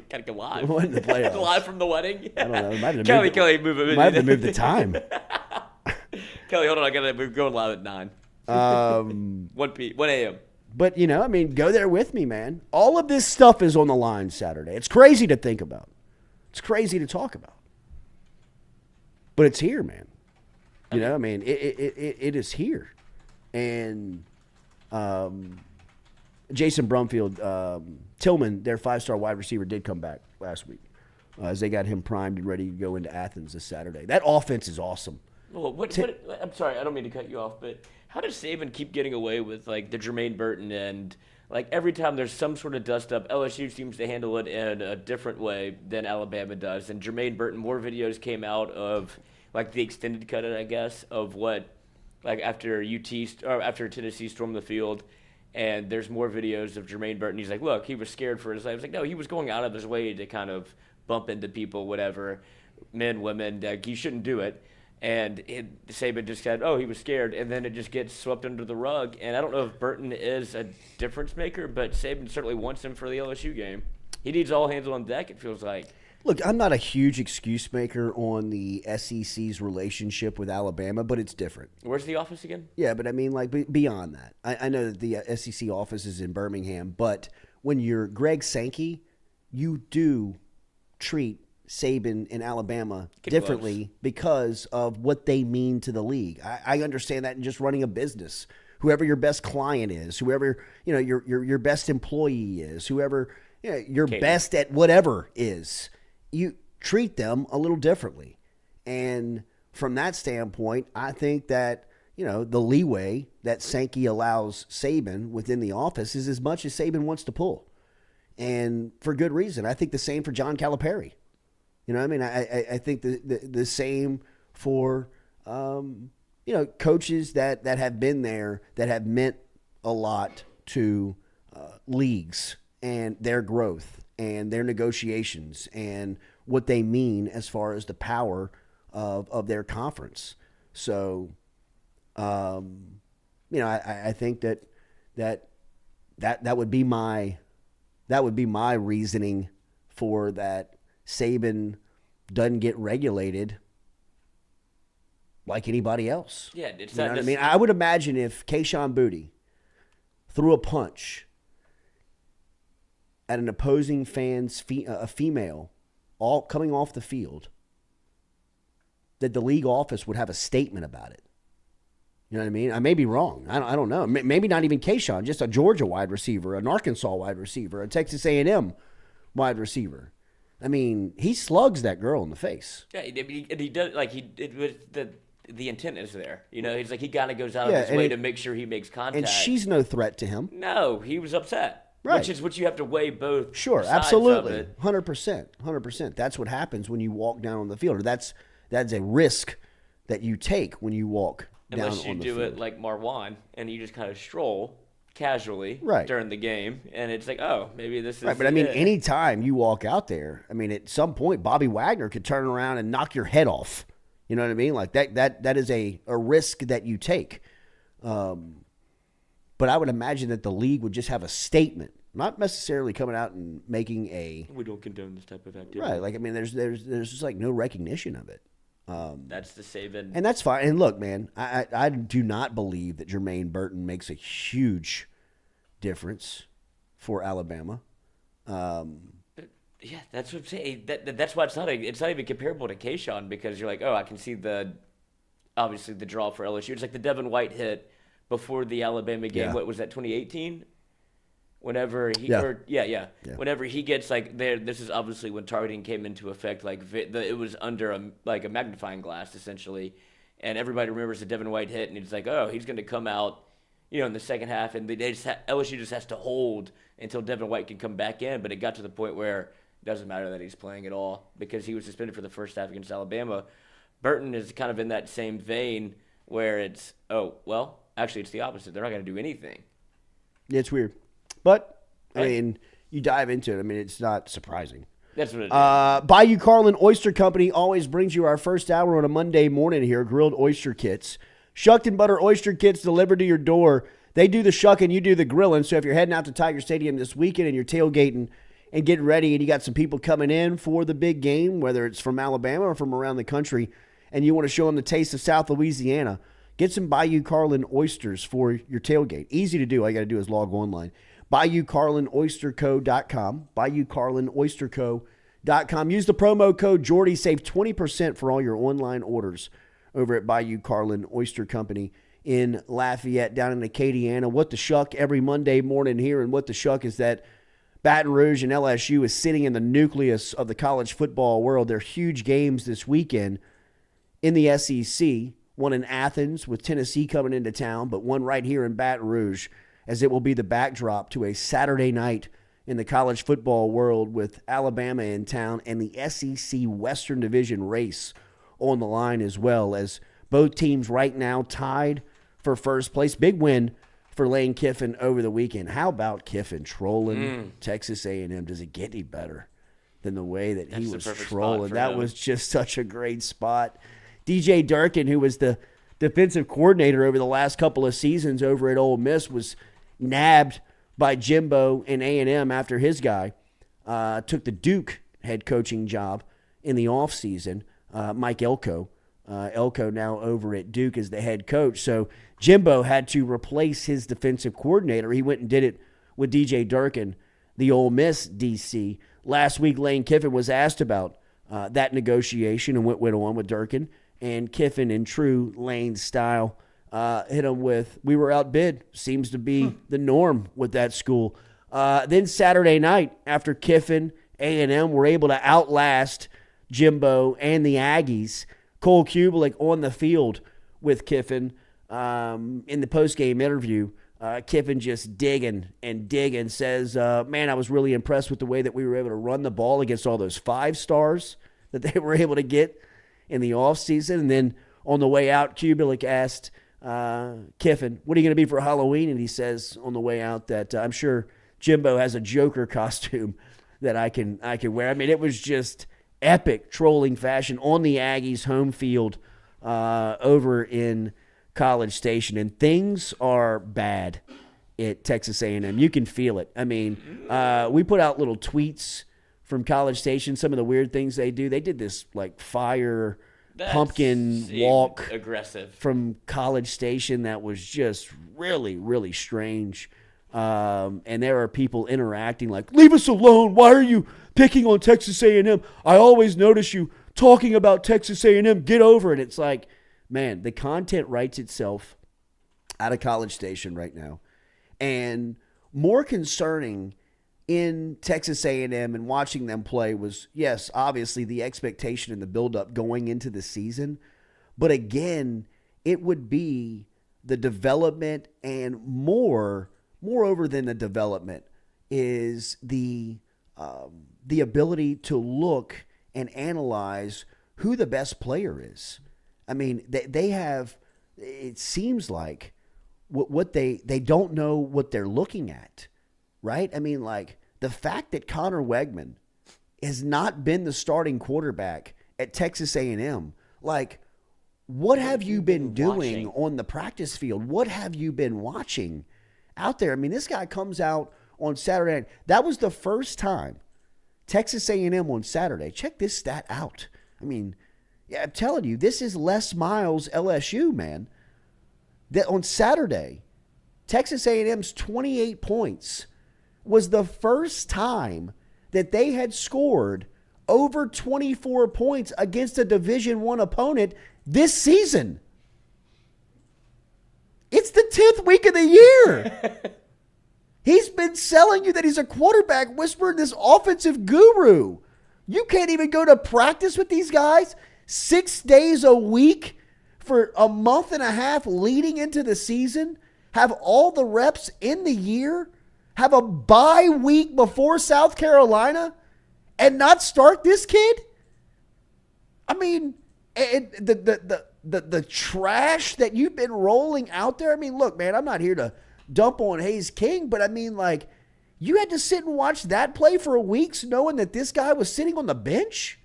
Gotta go live.
When the playoffs.
Live from the wedding.
I don't know.
Kelly, move it.
Might have to move the time.
Kelly, hold on. We're going live at 9. 1 a.m.
But, you know, I mean, go there with me, man. All of this stuff is on the line Saturday. It's crazy to think about. It's crazy to talk about. But it's here, man. You know, I mean, it is here. And Jason Brumfield, Tillman, their 5-star wide receiver, did come back last week as they got him primed and ready to go into Athens this Saturday. That offense is awesome.
Well, I'm sorry, I don't mean to cut you off, but how does Saban keep getting away with like the Jermaine Burton and like every time there's some sort of dust up, LSU seems to handle it in a different way than Alabama does. And Jermaine Burton, more videos came out of like the extended cut, I guess, of what like after Tennessee stormed the field. And there's more videos of Jermaine Burton. He's like, look, he was scared for his life. I was like, no, he was going out of his way to kind of bump into people, whatever, men, women. You shouldn't do it. And Saban just said, oh, he was scared. And then it just gets swept under the rug. And I don't know if Burton is a difference maker, but Saban certainly wants him for the LSU game. He needs all hands on deck, it feels like.
Look, I'm not a huge excuse maker on the SEC's relationship with Alabama, but it's different.
Where's the office again?
Yeah, but I mean, like, beyond that. I know that the SEC office is in Birmingham, but when you're Greg Sankey, you do treat Saban in Alabama differently because of what they mean to the league. I understand that in just running a business. Whoever your best client is, whoever your best employee is, whoever your best at whatever is, you treat them a little differently. And from that standpoint, I think that the leeway that Sankey allows Saban within the office is as much as Saban wants to pull, and for good reason. I think the same for John Calipari. You know what I mean? I think the same for, coaches that have been there that have meant a lot to leagues and their growth and their negotiations and what they mean as far as the power of their conference. So, I think that would be my reasoning for that. Saban doesn't get regulated like anybody else.
Yeah, it's
you know what I mean? I would imagine if Kayshon Boutte threw a punch at an opposing fan's a female all coming off the field, that the league office would have a statement about it. You know what I mean? I may be wrong. I don't know. Maybe not even Kayshon, just a Georgia wide receiver, an Arkansas wide receiver, a Texas A&M wide receiver. I mean, he slugs that girl in the face.
Yeah, he does. Like the intent is there. He's like he kind of goes out of his way to make sure he makes contact.
And she's no threat to him.
No, he was upset.
Right.
Which is what you have to weigh both.
Sure,
sides
absolutely,
of it.
100%. That's what happens when you walk down on the field. Or that's a risk that you take when you walk down on the field.
Unless you do it like Marwan and you just kind of stroll casually during the game, and it's like, oh, maybe this is
right. But I mean, anytime you walk out there, I mean, at some point, Bobby Wagner could turn around and knock your head off. You know what I mean? Like that is a risk that you take. But I would imagine that the league would just have a statement, not necessarily coming out and making
we don't condone this type of activity.
Right. Like, I mean, there's just like no recognition of it.
That's the Saban.
And that's fine. And look, man, I do not believe that Jermaine Burton makes a huge difference for Alabama.
Yeah, that's what I'm saying. That's why it's not even comparable to Kayshawn, because you're like, oh, I can see obviously the draw for LSU. It's like the Devin White hit before the Alabama game.
Yeah.
What was that, 2018? Whenever he
Yeah.
Whenever he gets like there, this is obviously when targeting came into effect. Like it was under a magnifying glass essentially, and everybody remembers the Devin White hit, and it's like, oh, he's going to come out, in the second half, and LSU just has to hold until Devin White can come back in. But it got to the point where it doesn't matter that he's playing at all because he was suspended for the first half against Alabama. Burton is kind of in that same vein where it's, oh, well, actually it's the opposite. They're not going to do anything.
Yeah, it's weird. But, I mean, you dive into it. I mean, it's not surprising.
That's what it is.
Bayou Carlin Oyster Company always brings you our first hour on a Monday morning here, grilled oyster kits. Shucked and butter oyster kits delivered to your door. They do the shucking, you do the grilling. So if you're heading out to Tiger Stadium this weekend and you're tailgating and getting ready and you got some people coming in for the big game, whether it's from Alabama or from around the country, and you want to show them the taste of South Louisiana, get some Bayou Carlin oysters for your tailgate. Easy to do. All you got to do is log online. BayouCarlinOysterCo.com. BayouCarlinOysterCo.com. Use the promo code Jordy. Save 20% for all your online orders over at Bayou Carlin Oyster Company in Lafayette, down in Acadiana. What the Shuck every Monday morning here, and What the Shuck is that Baton Rouge and LSU is sitting in the nucleus of the college football world. They're huge games this weekend in the SEC. One in Athens with Tennessee coming into town, but one right here in Baton Rouge, as it will be the backdrop to a Saturday night in the college football world with Alabama in town and the SEC Western Division race on the line, as well as both teams right now tied for first place. Big win for Lane Kiffin over the weekend. How about Kiffin trolling Texas A&M? Does it get any better than the way that he was trolling? That was just such a great spot. DJ Durkin, who was the defensive coordinator over the last couple of seasons over at Ole Miss, was nabbed by Jimbo and A&M after his guy took the Duke head coaching job in the offseason. Mike Elko. Elko now over at Duke as the head coach. So Jimbo had to replace his defensive coordinator. He went and did it with DJ Durkin, the Ole Miss DC. Last week, Lane Kiffin was asked about that negotiation and what went on with Durkin. And Kiffin, in true Lane style, hit him with, we were outbid. Seems to be the norm with that school. Then Saturday night, after Kiffin, A&M were able to outlast Jimbo and the Aggies, Cole Kubelik on the field with Kiffin in the postgame interview. Kiffin just digging, says, man, I was really impressed with the way that we were able to run the ball against all those 5 stars that they were able to get in the offseason. And then on the way out, Kubelik asked Kiffin, what are you going to be for Halloween? And he says on the way out that I'm sure Jimbo has a Joker costume that I can wear. I mean, it was just epic trolling fashion on the Aggies' home field over in College Station. And things are bad at Texas A&M. You can feel it. I mean, we put out little tweets from College Station, some of the weird things they do. They did this, like, fire pumpkin walk
aggressive
from College Station that was just really, really strange. And there are people interacting like, leave us alone. Why are you picking on Texas A&M? I always notice you talking about Texas A&M. Get over it. It's like, man, the content writes itself out of College Station right now. And more concerning in Texas A&M and watching them play was, yes, obviously the expectation and the buildup going into the season. But again, it would be the development, and moreover than the development is the ability to look and analyze who the best player is. I mean, they have, it seems like, what they don't know what they're looking at, right? I mean, like, the fact that Connor Wegman has not been the starting quarterback at Texas A&M, like, what have you been doing on the practice field? What have you been watching out there? I mean, this guy comes out on Saturday night. That was the first time Texas A&M on Saturday. Check this stat out. I mean, yeah, I'm telling you, this is Les Miles LSU, man. That on Saturday, Texas A&M's 28 points was the first time that they had scored over 24 points against a Division I opponent this season. It's the 10th week of the year. He's been selling you that he's a quarterback whisperer, this offensive guru. You can't even go to practice with these guys 6 days a week for a month and a half leading into the season, have all the reps in the year, have a bye week before South Carolina, and not start this kid? I mean, the trash that you've been rolling out there. I mean, look, man, I'm not here to dump on Hayes King, but I mean, like, you had to sit and watch that play for weeks knowing that this guy was sitting on the bench?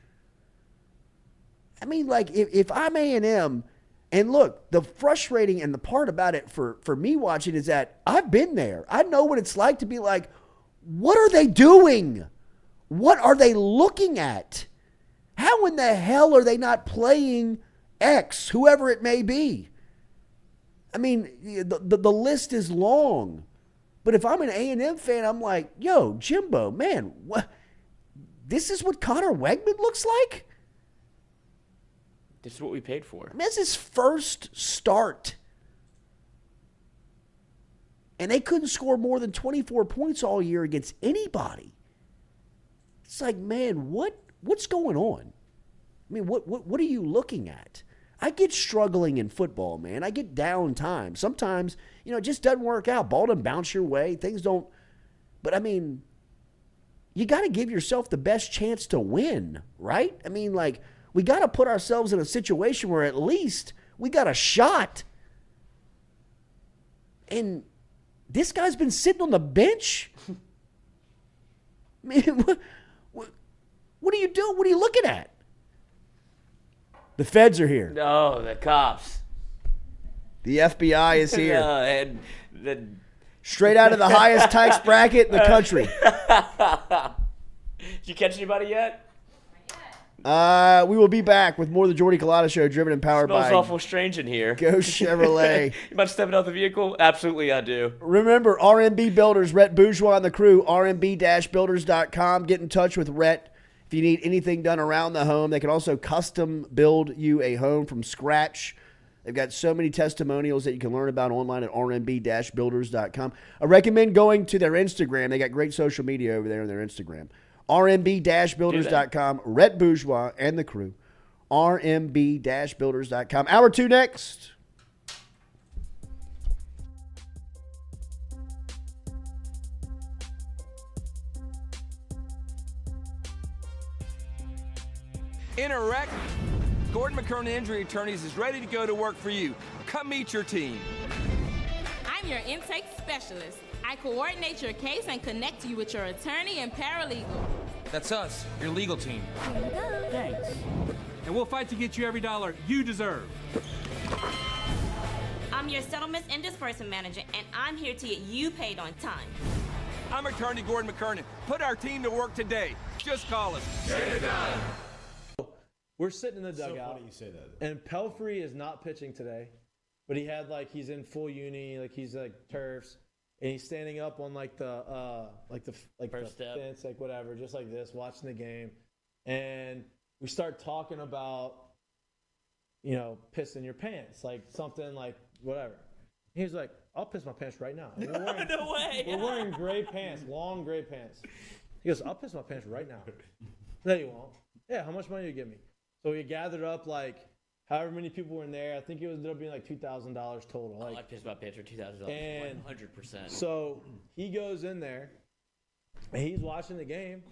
I mean, like, if I'm A&M, and look, the frustrating and the part about it for me watching is that I've been there. I know what it's like to be like, what are they doing? What are they looking at? How in the hell are they not playing X, whoever it may be? I mean, the list is long. But if I'm an A&M fan, I'm like, yo, Jimbo, man, what? This is what Connor Wegman looks like?
This is what we paid for.
I mean, that's his first start. And they couldn't score more than 24 points all year against anybody. It's like, man, what's going on? I mean, what are you looking at? I get struggling in football, man. I get down time. Sometimes, it just doesn't work out. Ball doesn't bounce your way. Things don't. But, I mean, you got to give yourself the best chance to win, right? I mean, like, we got to put ourselves in a situation where at least we got a shot. And this guy's been sitting on the bench. I mean, what are you doing? What are you looking at? The feds are here.
No, the cops.
The FBI is here.
And
Straight out of the highest tax bracket in the country.
Did you catch anybody yet?
We will be back with more of the Jordy Culotta Show, driven and powered
Smells
by
awful strange in here.
Ghost Chevrolet.
You about stepping out the vehicle? Absolutely, I do.
Remember, RMB Builders, Rhett Bourgeois and the crew, rmb-builders.com. Get in touch with Rhett if you need anything done around the home. They can also custom build you a home from scratch. They've got so many testimonials that you can learn about online at rmb-builders.com. I recommend going to their Instagram. They got great social media over there on their Instagram. rmb-builders.com, Rhett Bourgeois and the crew. rmb-builders.com. Hour 2 next.
In a wreck, Gordon McKernan Injury Attorneys is ready to go to work for you. Come meet your team.
I'm your intake specialist. I coordinate your case and connect you with your attorney and paralegal.
That's us, your legal team.
Thanks. And we'll fight to get you every dollar you deserve.
I'm your settlements and disbursement manager, and I'm here to get you paid on time.
I'm attorney Gordon McKernan. Put our team to work today. Just call us. Get it done.
We're sitting in the dugout.
So funny you say that.
And Pelfrey is not pitching today, but he had he's in full uni, he's turfs, and he's standing up on the fence, whatever, just like this, watching the game. And we start talking about, pissing your pants, something whatever. He was like, "I'll piss my pants right now."
No way.
We're wearing gray pants, long gray pants. He goes, "I'll piss my pants right now." No, you won't. Yeah, how much money do you give me? So we gathered up however many people were in there. I think it ended up being $2,000 total.
I pissed my pants for $2,000.
And
100%.
So he goes in there, and he's watching the game,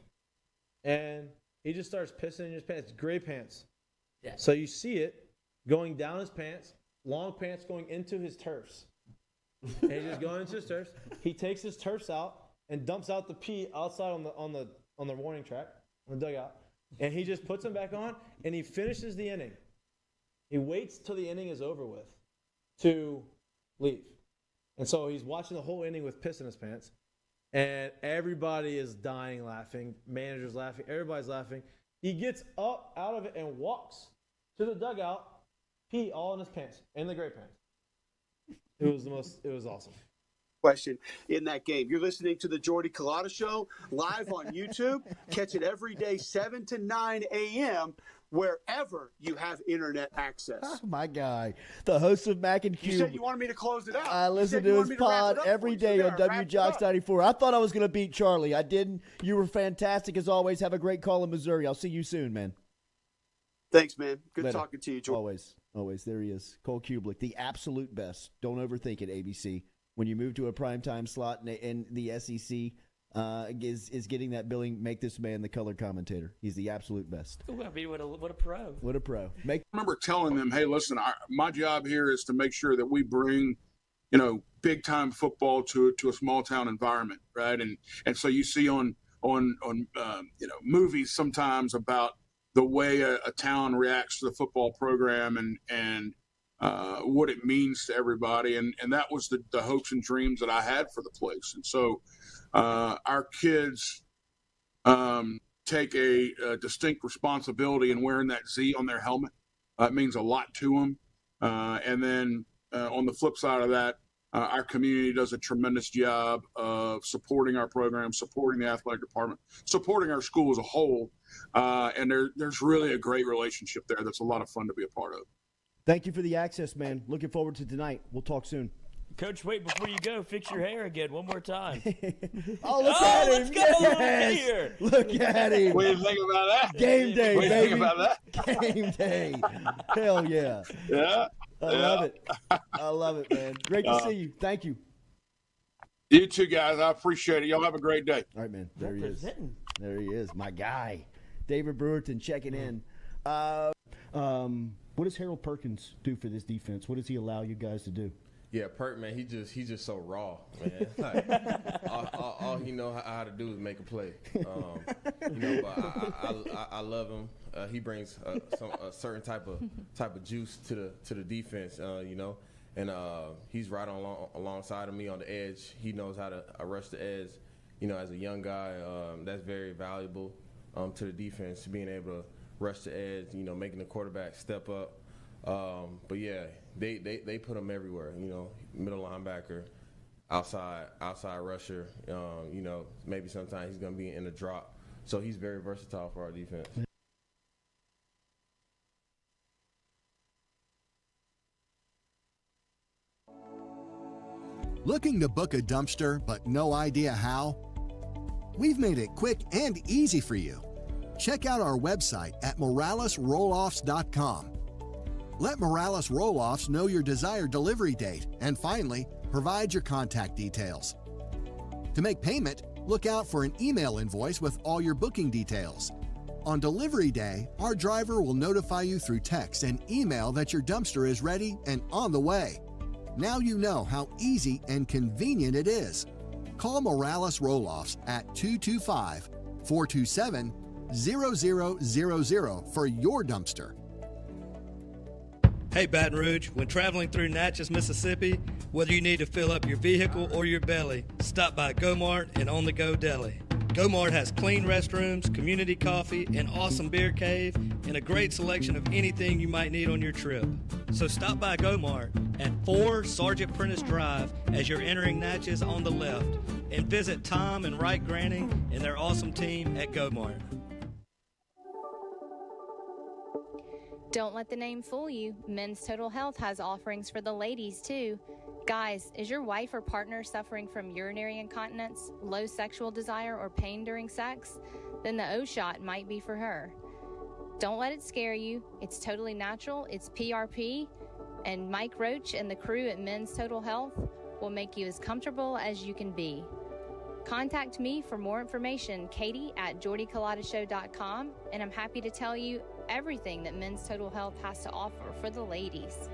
and he just starts pissing in his pants, gray pants.
Yeah.
So you see it going down his pants, long pants going into his turfs. And he's just going into his turfs. He takes his turfs out and dumps out the pee outside on the warning track, on the dugout. And he just puts them back on, and he finishes the inning. He waits till the inning is over with to leave. And so he's watching the whole inning with piss in his pants. And everybody is dying laughing. Manager's laughing. Everybody's laughing. He gets up out of it and walks to the dugout, pee all in his pants, in the gray pants. It was awesome.
question in that game. You're listening to the Jordy Culotta Show live on YouTube. Catch it every day, 7 to 9 a.m., wherever you have internet access.
Oh, my guy, the host of Mac and Cube.
You said you wanted me to close it out.
I listen to his pod every day on WJOX 94. I thought I was going to beat Charlie. I didn't. You were fantastic as always. Have a great call in Missouri. I'll see you soon, man.
Thanks, man. Good
Later.
talking to you, Jordy.
Always. There he is. Cole Kubelik, the absolute best. Don't overthink it, ABC. When you move to a primetime slot and the SEC is getting that billing, make this man the color commentator. He's the absolute best.
Ooh, I mean, what a pro.
What a pro.
I remember telling them, hey, listen, my job here is to make sure that we bring, big time football to a small town environment, right? And so you see on movies sometimes about the way a town reacts to the football program and what it means to everybody. And that was the hopes and dreams that I had for the place. And so our kids take a distinct responsibility in wearing that Z on their helmet. It means a lot to them. And then on the flip side of that, our community does a tremendous job of supporting our program, supporting the athletic department, supporting our school as a whole. And there's really a great relationship there that's a lot of fun to be a part of.
Thank you for the access, man. Looking forward to tonight. We'll talk soon.
Coach, wait, before you go, fix your hair again one more time.
Look at him.
Let's go.
Yes.
Here.
Look at him.
What do you think about that?
Game day,
what do you
baby.
think about that?
Game day. Hell yeah.
Yeah.
I love it. I love it, man. Great to see you. Thank you.
You too, guys. I appreciate it. Y'all have a great day.
All right, man. There he is. There he is. My guy. David Brewerton checking in. What does Harold Perkins do for this defense? What does he allow you guys to do?
Yeah, Perk, man, he's just so raw, man. Like, all he know how to do is make a play. But I love him. He brings a certain type of juice to the defense, and he's right alongside of me on the edge. He knows how to rush the edge. As a young guy, that's very valuable to the defense, being able to rush the edge. Making the quarterback step up. But yeah, they put him everywhere. Middle linebacker, outside rusher. Maybe sometimes he's gonna be in the drop. So he's very versatile for our defense.
Looking to book a dumpster but no idea how? We've made it quick and easy for you. Check out our website at moralesrolloffs.com. Let Morales Roll-Offs know your desired delivery date, and finally, provide your contact details. To make payment, look out for an email invoice with all your booking details. On delivery day, our driver will notify you through text and email that your dumpster is ready and on the way. Now you know how easy and convenient it is. Call Morales Roll-Offs at 225-427-0000 for your dumpster.
Hey Baton Rouge, when traveling through Natchez, Mississippi, whether you need to fill up your vehicle or your belly, stop by Go-Mart and On The Go Deli. Go-Mart has clean restrooms, community coffee, an awesome beer cave, and a great selection of anything you might need on your trip. So stop by Go-Mart at 4 Sergeant Prentice Drive as you're entering Natchez on the left, and visit Tom and Wright Granning and their awesome team at Go-Mart.
Don't let the name fool you. Men's Total Health has offerings for the ladies, too. Guys, is your wife or partner suffering from urinary incontinence, low sexual desire, or pain during sex? Then the O-Shot might be for her. Don't let it scare you. It's totally natural. It's PRP. And Mike Roach and the crew at Men's Total Health will make you as comfortable as you can be. Contact me for more information, Katie at jordyculotta.show.com, and I'm happy to tell you everything that Men's Total Health has to offer for the ladies.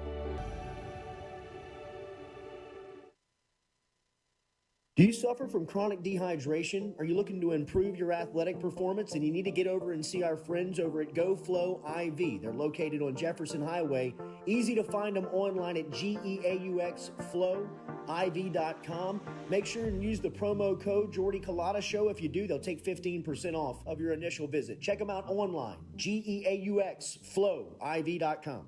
Do you suffer from chronic dehydration? Are you looking to improve your athletic performance and you need to get over and see our friends over at GoFlow IV? They're located on Jefferson Highway. Easy to find them online at GEAUXFlowIV.com. Make sure and use the promo code Jordy Culotta Show. If you do, they'll take 15% off of your initial visit. Check them out online, GEAUXFlowIV.com.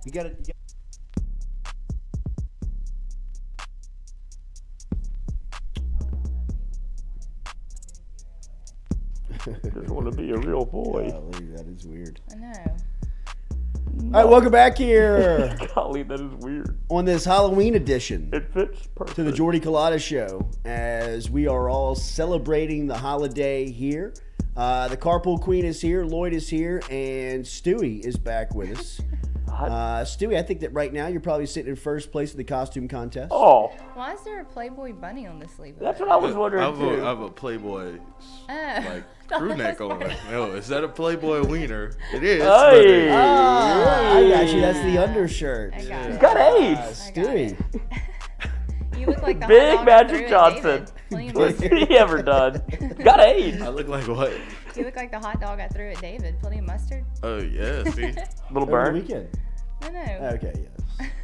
You got it.
Just want to be a real boy.
Golly, that is weird.
I know.
All right, welcome back here.
Golly, that is weird.
On this Halloween edition
It fits perfect.
to the Jordy Culotta Show, as we are all celebrating the holiday here. The Carpool Queen is here, Lloyd is here, and Stewie is back with us. Stewie, I think that right now you're probably sitting in first place in the costume contest.
Oh,
Why is there a Playboy bunny on the sleeve?
that's what I was wondering
I have
too.
a Playboy
Oh.
crew neck on it. No, is that a Playboy wiener? It is.
Hey.
I got you. That's the undershirt.
I got
He's
it.
got AIDS.
Stewie.
You look like the
Big
hot dog that
Magic
threw at
Johnson.
David. William
What's
Mustard.
he ever done? Got AIDS.
I look like what?
You look like the hot dog I threw at David. Plenty of mustard.
Oh yeah, see.
Little
Over the
burn.
weekend.
I know.
Okay,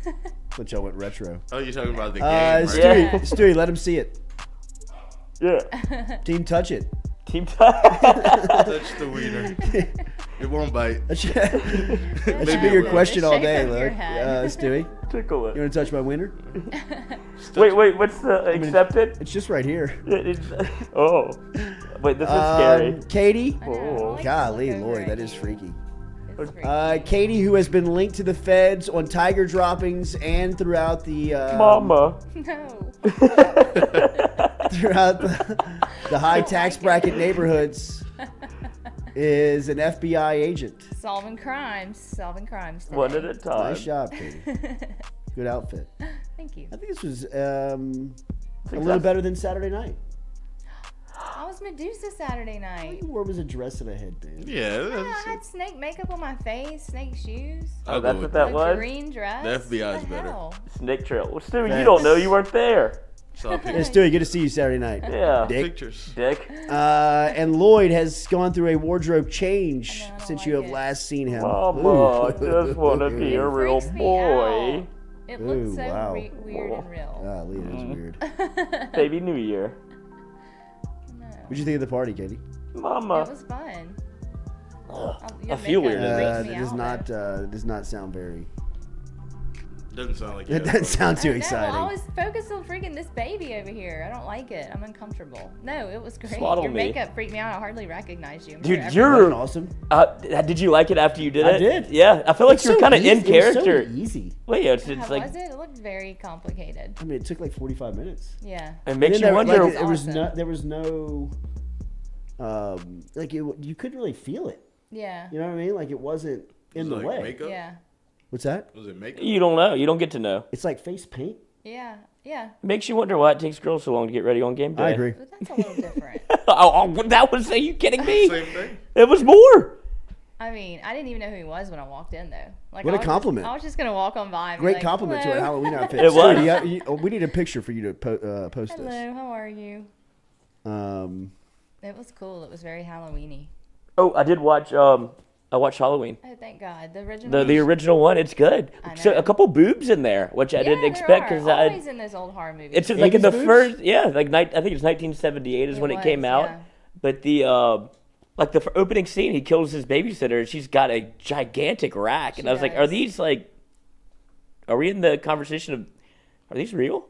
yes. But y'all went retro.
Oh, you're talking about the game, right?
Stewie,
Yeah.
Stewie, let him see it.
Yeah.
Team touch it.
Team time.
Touch the wiener. It won't bite.
That should be your
will.
question all
Shape
day,
of your
look.
head.
Stewie,
Tickle
you
it.
want to touch my winner?
Wait. What's the accepted?
It's just right here.
Oh. Wait, this is scary.
Katie.
I know, I don't like to
Golly,
look over
Lloyd,
at
that is
you.
freaky.
It's freaky.
Katie, who has been linked to the feds on tiger droppings and throughout the
Mama.
No.
throughout the high tax bracket neighborhoods, is an FBI agent.
Solving crimes today.
One at a time.
Nice job, Katie. Good outfit.
Thank you.
I think this was a little better than Saturday night.
I was Medusa Saturday
All
night.
you wore was a dress and a headband.
Yeah,
Yeah, I
that's
had snake makeup on my face, snake shoes,
Oh, that's what that
a
was?
green dress.
The FBI is
What the
better.
hell?
Snake trail. Well, Stewie, you
Facts.
don't know. You weren't there.
Saw
Hey,
pictures.
Stewie, good to see you Saturday night.
Yeah.
Dick.
Pictures.
Dick.
And Lloyd has gone through a wardrobe change
I don't
since you
like
have
it.
last seen him.
Mama,
Ooh.
just want to be
It
a real
freaks me
boy.
out. It looks
Ooh,
so
wow.
weird and real.
Golly, that is weird.
Baby New Year.
No.
What'd you think of the party, Katie?
Mama.
It was fun.
I feel weird.
That does not sound very.
Doesn't sound like
That
you.
doesn't sound too
I
exciting.
was focused on freaking this baby over here. I don't like it. I'm uncomfortable. No, it was great.
Swaddle
Your
me.
makeup freaked me out. I hardly recognized you. I'm
Dude,
sure
Wasn't
you're.
awesome.
Did you like it after you did
I
it?
did.
Yeah, I feel like
It's
you're
so
kind of in
easy. It was so
character.
easy.
Well, yeah, it's
How
like
was it? It looked very complicated.
I mean, it took like 45 minutes.
Yeah.
it makes
And
you
then
wonder.
Like,
Awesome.
there was no, you couldn't really feel it.
Yeah.
You know what I mean? Like it wasn't in
Was
the
it like
way.
makeup?
Yeah.
What's that?
Was it makeup?
You don't know. You don't get to know.
It's like face paint.
Yeah. Yeah.
It makes you wonder why it takes girls so long to get ready on game day.
I agree.
But that's a little different.
That was. Are you kidding me?
Same thing.
It was more.
I mean, I didn't even know who he was when I walked in, though. Like,
What
I
a
was
compliment.
I was just gonna walk on by. And be
Great
like,
compliment to a
"Hello."
Halloween outfit.
It was.
Stewie, we need a picture for you to post
Hello,
this.
how are you? It was cool. It was very Halloweeny.
Oh, I did watch. I watched Halloween.
Oh, thank God. The original.
The original one. It's good.
I
So
know.
a couple boobs in there, which I didn't
there
expect
are.
because
Always in those old horror movies.
It's like in the
80s boobs?
first. Yeah, like I think it's 1978 is
It
when it
was,
came out.
yeah.
But the like the opening scene, he kills his babysitter, and she's got a gigantic rack, and
She
I was like,
does.
are these like? Are we in the conversation of? Are these real?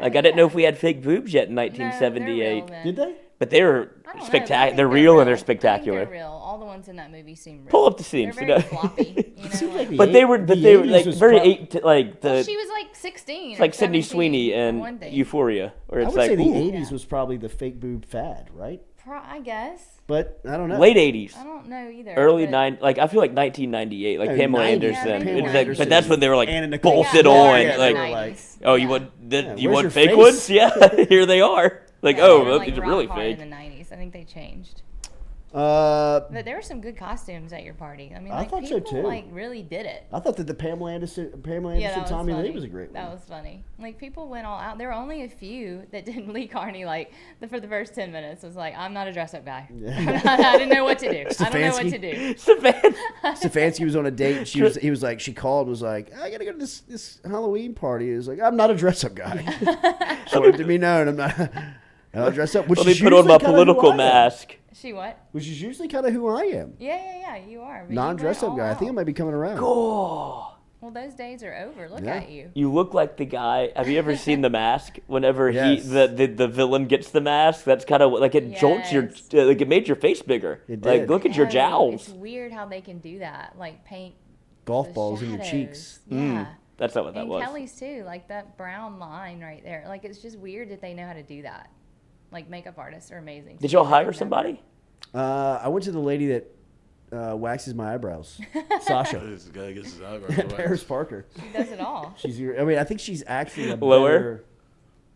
Like I didn't know if we had fake boobs yet in
No,
1978.
they're real then.
Did they?
But they were
I don't know, but I
spectacular.
think
They're real and they're
I think
spectacular.
they're real. All the ones in that movie seem real.
Pull up the scenes.
They're
you know?
very floppy. You know,
seems like
But they were,
the
they were
80s
like
was
very
prob-
like the.
well, she was like 16.
It's
or
like Sydney
17
Sweeney
for
and
one thing.
Euphoria, where
I
it's
would
like
say the
ooh,
80s was probably the fake boob fad, right?
I guess.
But I don't know.
late 80s.
I don't know either.
Early
but-
nine, like I feel like 1998, like
No,
Pamela
90s.
Anderson.
Yeah,
It was
Pamela
like-
Anderson.
but that's when they were like
Anna Nicole
bolted
Smith.
on,
Yeah,
like,
the
like,
90s.
oh, you
Yeah.
want you
where's
want
your
fake
face?
ones? Yeah, here they are. Like,
Yeah,
oh,
they were,
well,
like,
these are
rock
really
hard
fake.
in the 90s. I think they changed.
But
But there were some good costumes at your party. I mean,
I
like
thought so,
people
too.
like really did it.
I thought that the Pamela Anderson,
Yeah, that was
Tommy
funny.
Lee was a great one.
That was funny. Like people went all out. There were only a few that didn't. Lee Carney, like for the first 10 minutes, was like, "I'm not a dress-up guy. I didn't know what to do. I don't know what to do."
Stefanski was on a date. He was like, she called and was like, I gotta go to this Halloween party. He was like, I'm not a dress up guy. I wanted to be known. I'm not dress up. Which
Let me
is
put on
usually
my
kinda who
political
I am.
mask.
She what?
Which is usually kind of who I am.
Yeah, you are. But you
Non dress
went
up
all
guy. I think I
out.
might be coming around.
Oh,
Well, those days are over. Look
Yeah.
at you.
You look like the guy. Have you ever seen The Mask? Whenever
Yes.
the villain gets the mask, that's kind of like it jolts your, like it made your face bigger.
It
Like
did.
look at your
Oh,
jowls.
It's weird how they can do that. Like paint
Golf
the
balls in your
shadows.
cheeks.
Yeah.
That's not what that
And
was.
Kelly's too. Like that brown line right there. Like it's just weird that they know how to do that. Like makeup artists are amazing.
Did y'all hire somebody?
I went to the lady that waxes my eyebrows, Sasha.
This guy gets his eyebrows waxed.
Paris Parker.
She does it all.
I think she's actually a
Lower?
better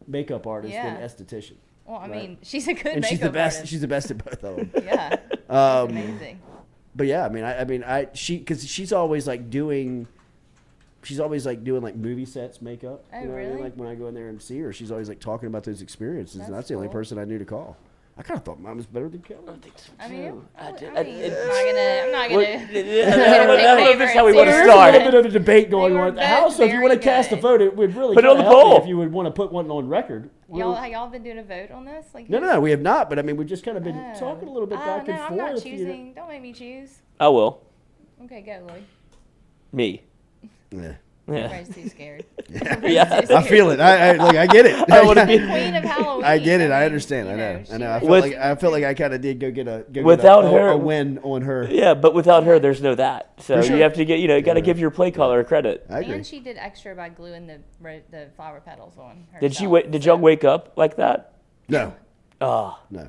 makeup artist
Yeah.
than esthetician.
Well, I
Right.
mean, she's a good
And
makeup
she's the best.
artist.
She's the best at both of them.
Yeah.
Um,
amazing.
But yeah, because she's always like doing. She's always like doing like movie sets makeup.
Oh,
you know what I mean?
really?
Like when I go in there and see her, she's always like talking about those experiences, and that's the only
cool.
person I knew to call. I kind of thought mine was better than Kelly.
I mean, I'm not
What-
gonna. I'm not
What-
gonna.
I don't know if this is how we want to
There's a
start.
little bit of a debate going
They were
on at the house. So if you
very
want to cast a
good.
vote, it would really
Put it on
kinda
the
help me
poll.
if you would want to put one on record.
Have y'all been doing a vote on this? Like
No, we have not. But I mean, we've just kind of been
Oh.
talking a little bit
Oh,
back
no,
and
I'm
forth.
not
you know.
choosing. Don't make me choose.
I will.
Okay, go, Lloyd.
Me.
Yeah.
Yeah.
Everybody's too scared.
Yeah.
I feel it. I get it.
I wanna be-
Queen of Halloween.
I get it. I
mean,
understand. I
you
know.
know,
I
she
know.
was-
I felt like I kind of did go get
Without her-
a win on her.
Yeah, but without her, there's no that. So
For sure.
you have to get, you got to give your play caller credit.
I agree.
And she did extra by gluing the flower petals on.
Did she
herself,
wait? Did y'all wake up like that?
No.
Oh,
No.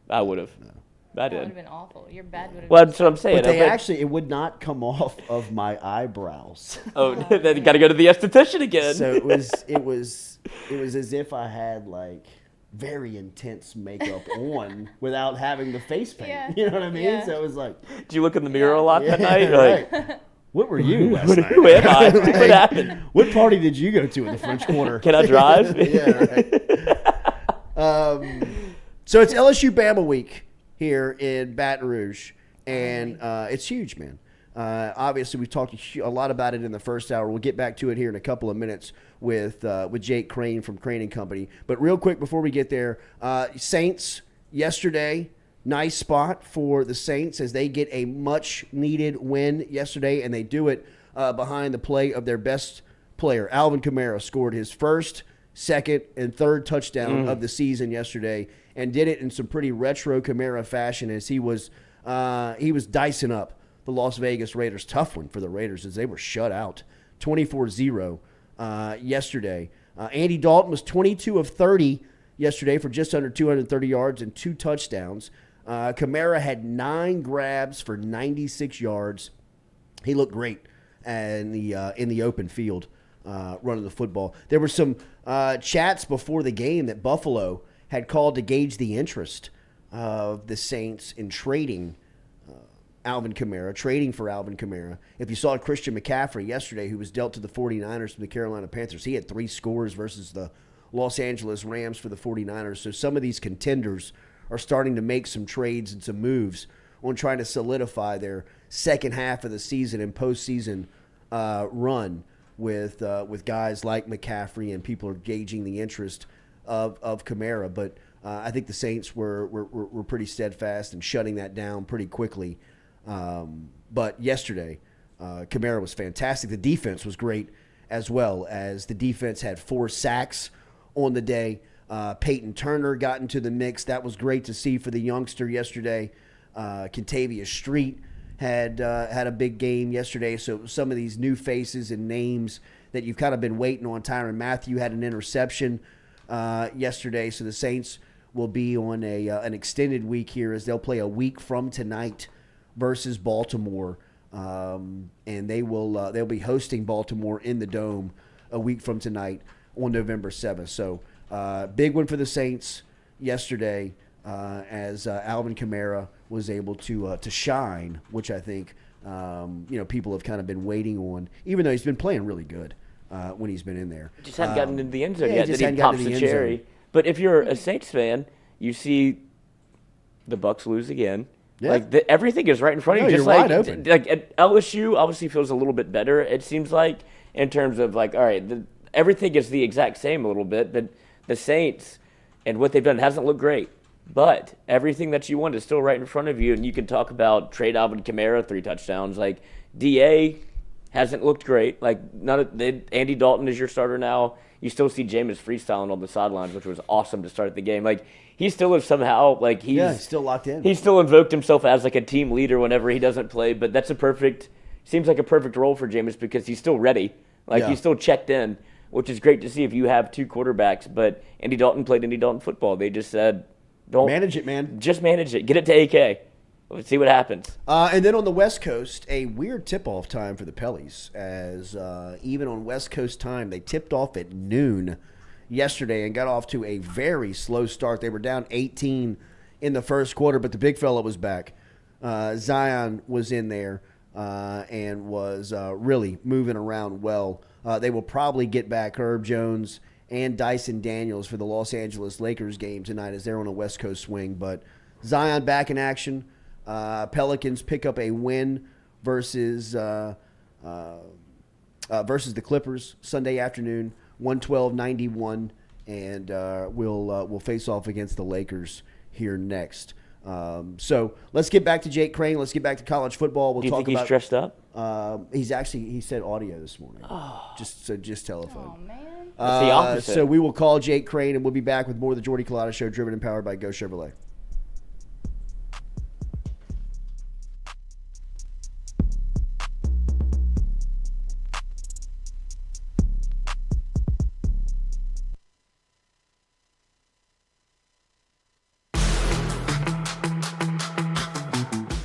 I would have. I
That would
did.
have been awful. Your bed would have.
Well,
been
that's what I'm saying.
But
But-
it would not come off of my eyebrows.
Oh, then you got to go to the esthetician again.
So it was as if I had like very intense makeup on without having the face paint.
Yeah.
You know what I mean?
Yeah.
So it was like,
Did you look in the mirror a lot that night?
right.
Like,
What were you last night?
who am I? What happened?
What party did you go to in the French Quarter?
Can I drive?
Yeah, right. So it's LSU Bama week here in Baton Rouge, and it's huge, man. Obviously, we've talked a lot about it in the first hour. We'll get back to it here in a couple of minutes with Jake Crain from Crain and Company. But real quick before we get there, Saints yesterday, nice spot for the Saints as they get a much-needed win yesterday, and they do it behind the play of their best player. Alvin Kamara scored his first, second, and third touchdown of the season yesterday, and did it in some pretty retro Kamara fashion as he was dicing up the Las Vegas Raiders. Tough one for the Raiders as they were shut out 24-0 yesterday. Andy Dalton was 22 of 30 yesterday for just under 230 yards and 2 touchdowns. Kamara had 9 grabs for 96 yards. He looked great in the open field running the football. There were some chats before the game that Buffalo had called to gauge the interest of the Saints in trading trading for Alvin Kamara. If you saw Christian McCaffrey yesterday, who was dealt to the 49ers from the Carolina Panthers, he had 3 scores versus the Los Angeles Rams for the 49ers. So some of these contenders are starting to make some trades and some moves on trying to solidify their second half of the season and postseason run with guys like McCaffrey, and people are gauging the interest of Kamara. But I think the Saints were pretty steadfast in shutting that down pretty quickly. But yesterday, Kamara was fantastic. The defense was great as well, as the defense had 4 sacks on the day. Peyton Turner got into the mix. That was great to see for the youngster yesterday. Kentavious Street had a big game yesterday. So some of these new faces and names that you've kind of been waiting on. Tyrann Mathieu had an interception yesterday. So the Saints will be on an extended week here as they'll play a week from tonight versus Baltimore, and they'll be hosting Baltimore in the Dome a week from tonight on November 7th. So big one for the Saints yesterday as Alvin Kamara was able to shine, which I think people have kind of been waiting on, even though he's been playing really good when he's been in there.
Just hadn't gotten into the end zone
yeah,
yet.
just
Then he
hadn't gotten
pops
to
the
the end
cherry.
zone.
But if you're a Saints fan, you see the Bucs lose again.
Yeah.
Like everything is right in front of
No,
you. Just
you're
like
wide open.
like at LSU obviously feels a little bit better. It seems like in terms of like, all right, everything is the exact same a little bit. But the Saints and what they've done hasn't looked great. But everything that you want is still right in front of you, and you can talk about trade Alvin Kamara, 3 touchdowns. Like DA, hasn't looked great. Like Andy Dalton is your starter now. You still see Jameis freestyling on the sidelines, which was awesome to start the game. Like he still is somehow like
he's still locked in.
He's still invoked himself as like a team leader whenever he doesn't play. But that's seems like a perfect role for Jameis because he's still ready. Like he's still checked in, which is great to see if you have two quarterbacks. But Andy Dalton played Andy Dalton football. They just said, "Don't
manage it, man.
Just manage it. Get it to AK. Let's see what happens."
And then on the West Coast, a weird tip-off time for the Pellies, as even on West Coast time, they tipped off at noon yesterday and got off to a very slow start. They were down 18 in the first quarter, but the big fella was back. Zion was in there and was really moving around well. They will probably get back Herb Jones and Dyson Daniels for the Los Angeles Lakers game tonight as they're on a West Coast swing. But Zion back in action. Pelicans pick up a win versus the Clippers Sunday afternoon, 112-91, and we'll face off against the Lakers here next. So let's get back to Jake Crain. Let's get back to college football. We'll
Do you
talk
think
about.
He's dressed up?
He said audio this morning. Just telephone.
Oh man.
It's the opposite.
So we will call Jake Crain, and we'll be back with more of the Jordy Culotta Show, driven and powered by Go Chevrolet.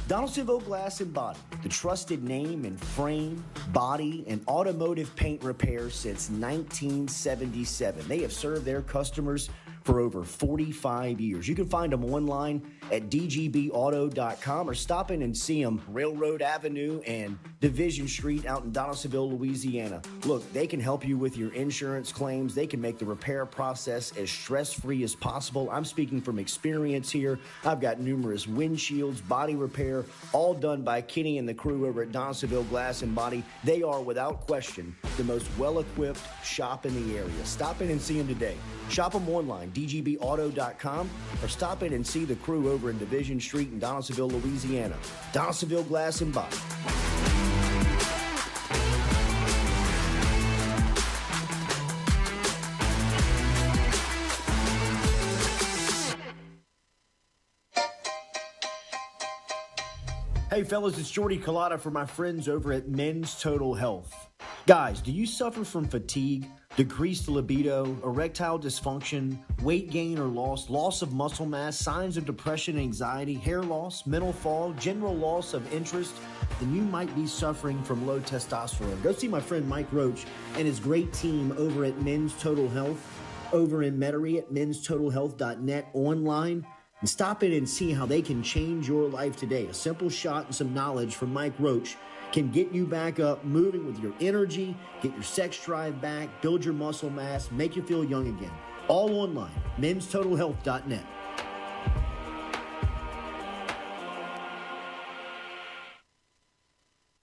Donaldsonville Glass and Body, the trusted name in frame, body, and automotive paint repair since 1977. They have served their customers for over 45 years. You can find them online at dgbauto.com or stop in and see them Railroad Avenue and Division Street out in Donaldsonville, Louisiana. Look, they can help you with your insurance claims. They can make the repair process as stress-free as possible. I'm speaking from experience here. I've got numerous windshields, body repair, all done by Kenny and the crew over at Donaldsonville Glass and Body. They are, without question, the most well-equipped shop in the area. Stop in and see them today. Shop them online, dgbauto.com, or stop in and see the crew over in Division Street in Donaldsonville, Louisiana. Donaldsonville Glass and Body. Hey fellas, it's Jordy Culotta for my friends over at Men's Total Health. Guys, do you suffer from fatigue, decreased libido, erectile dysfunction, weight gain or loss of muscle mass, signs of depression, anxiety, hair loss, mental fog, general loss of interest? Then you might be suffering from low testosterone. Go see my friend Mike Roach and his great team over at Men's Total Health over in Metairie at menstotalhealth.net online. And stop in and see how they can change your life today. A simple shot and some knowledge from Mike Roach can get you back up, moving with your energy, get your sex drive back, build your muscle mass, make you feel young again. All online, menstotalhealth.net.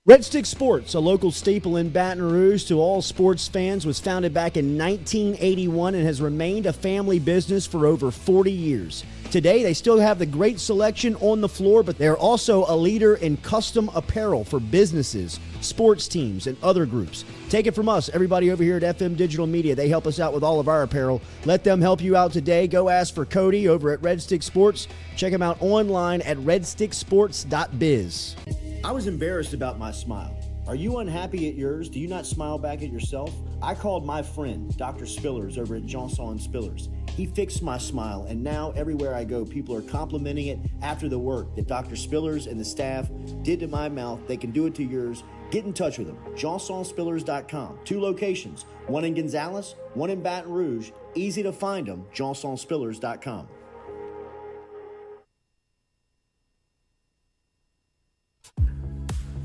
Red Stick Sports, a local staple in Baton Rouge to all sports fans, was founded back in 1981 and has remained a family business for over 40 years. Today, they still have the great selection on the floor, but they're also a leader in custom apparel for businesses, sports teams, and other groups. Take it from us, everybody over here at FM Digital Media. They help us out with all of our apparel. Let them help you out today. Go ask for Cody over at Red Stick Sports. Check him out online at redsticksports.biz. I was embarrassed about my smile. Are you unhappy at yours? Do you not smile back at yourself? I called my friend, Dr. Spillers, over at Johnson & Spillers. He fixed my smile, and now everywhere I go, people are complimenting it after the work that Dr. Spillers and the staff did to my mouth. They can do it to yours. Get in touch with them. JohnsonSpillers.com. 2 locations, one in Gonzales, one in Baton Rouge. Easy to find them, JohnsonSpillers.com.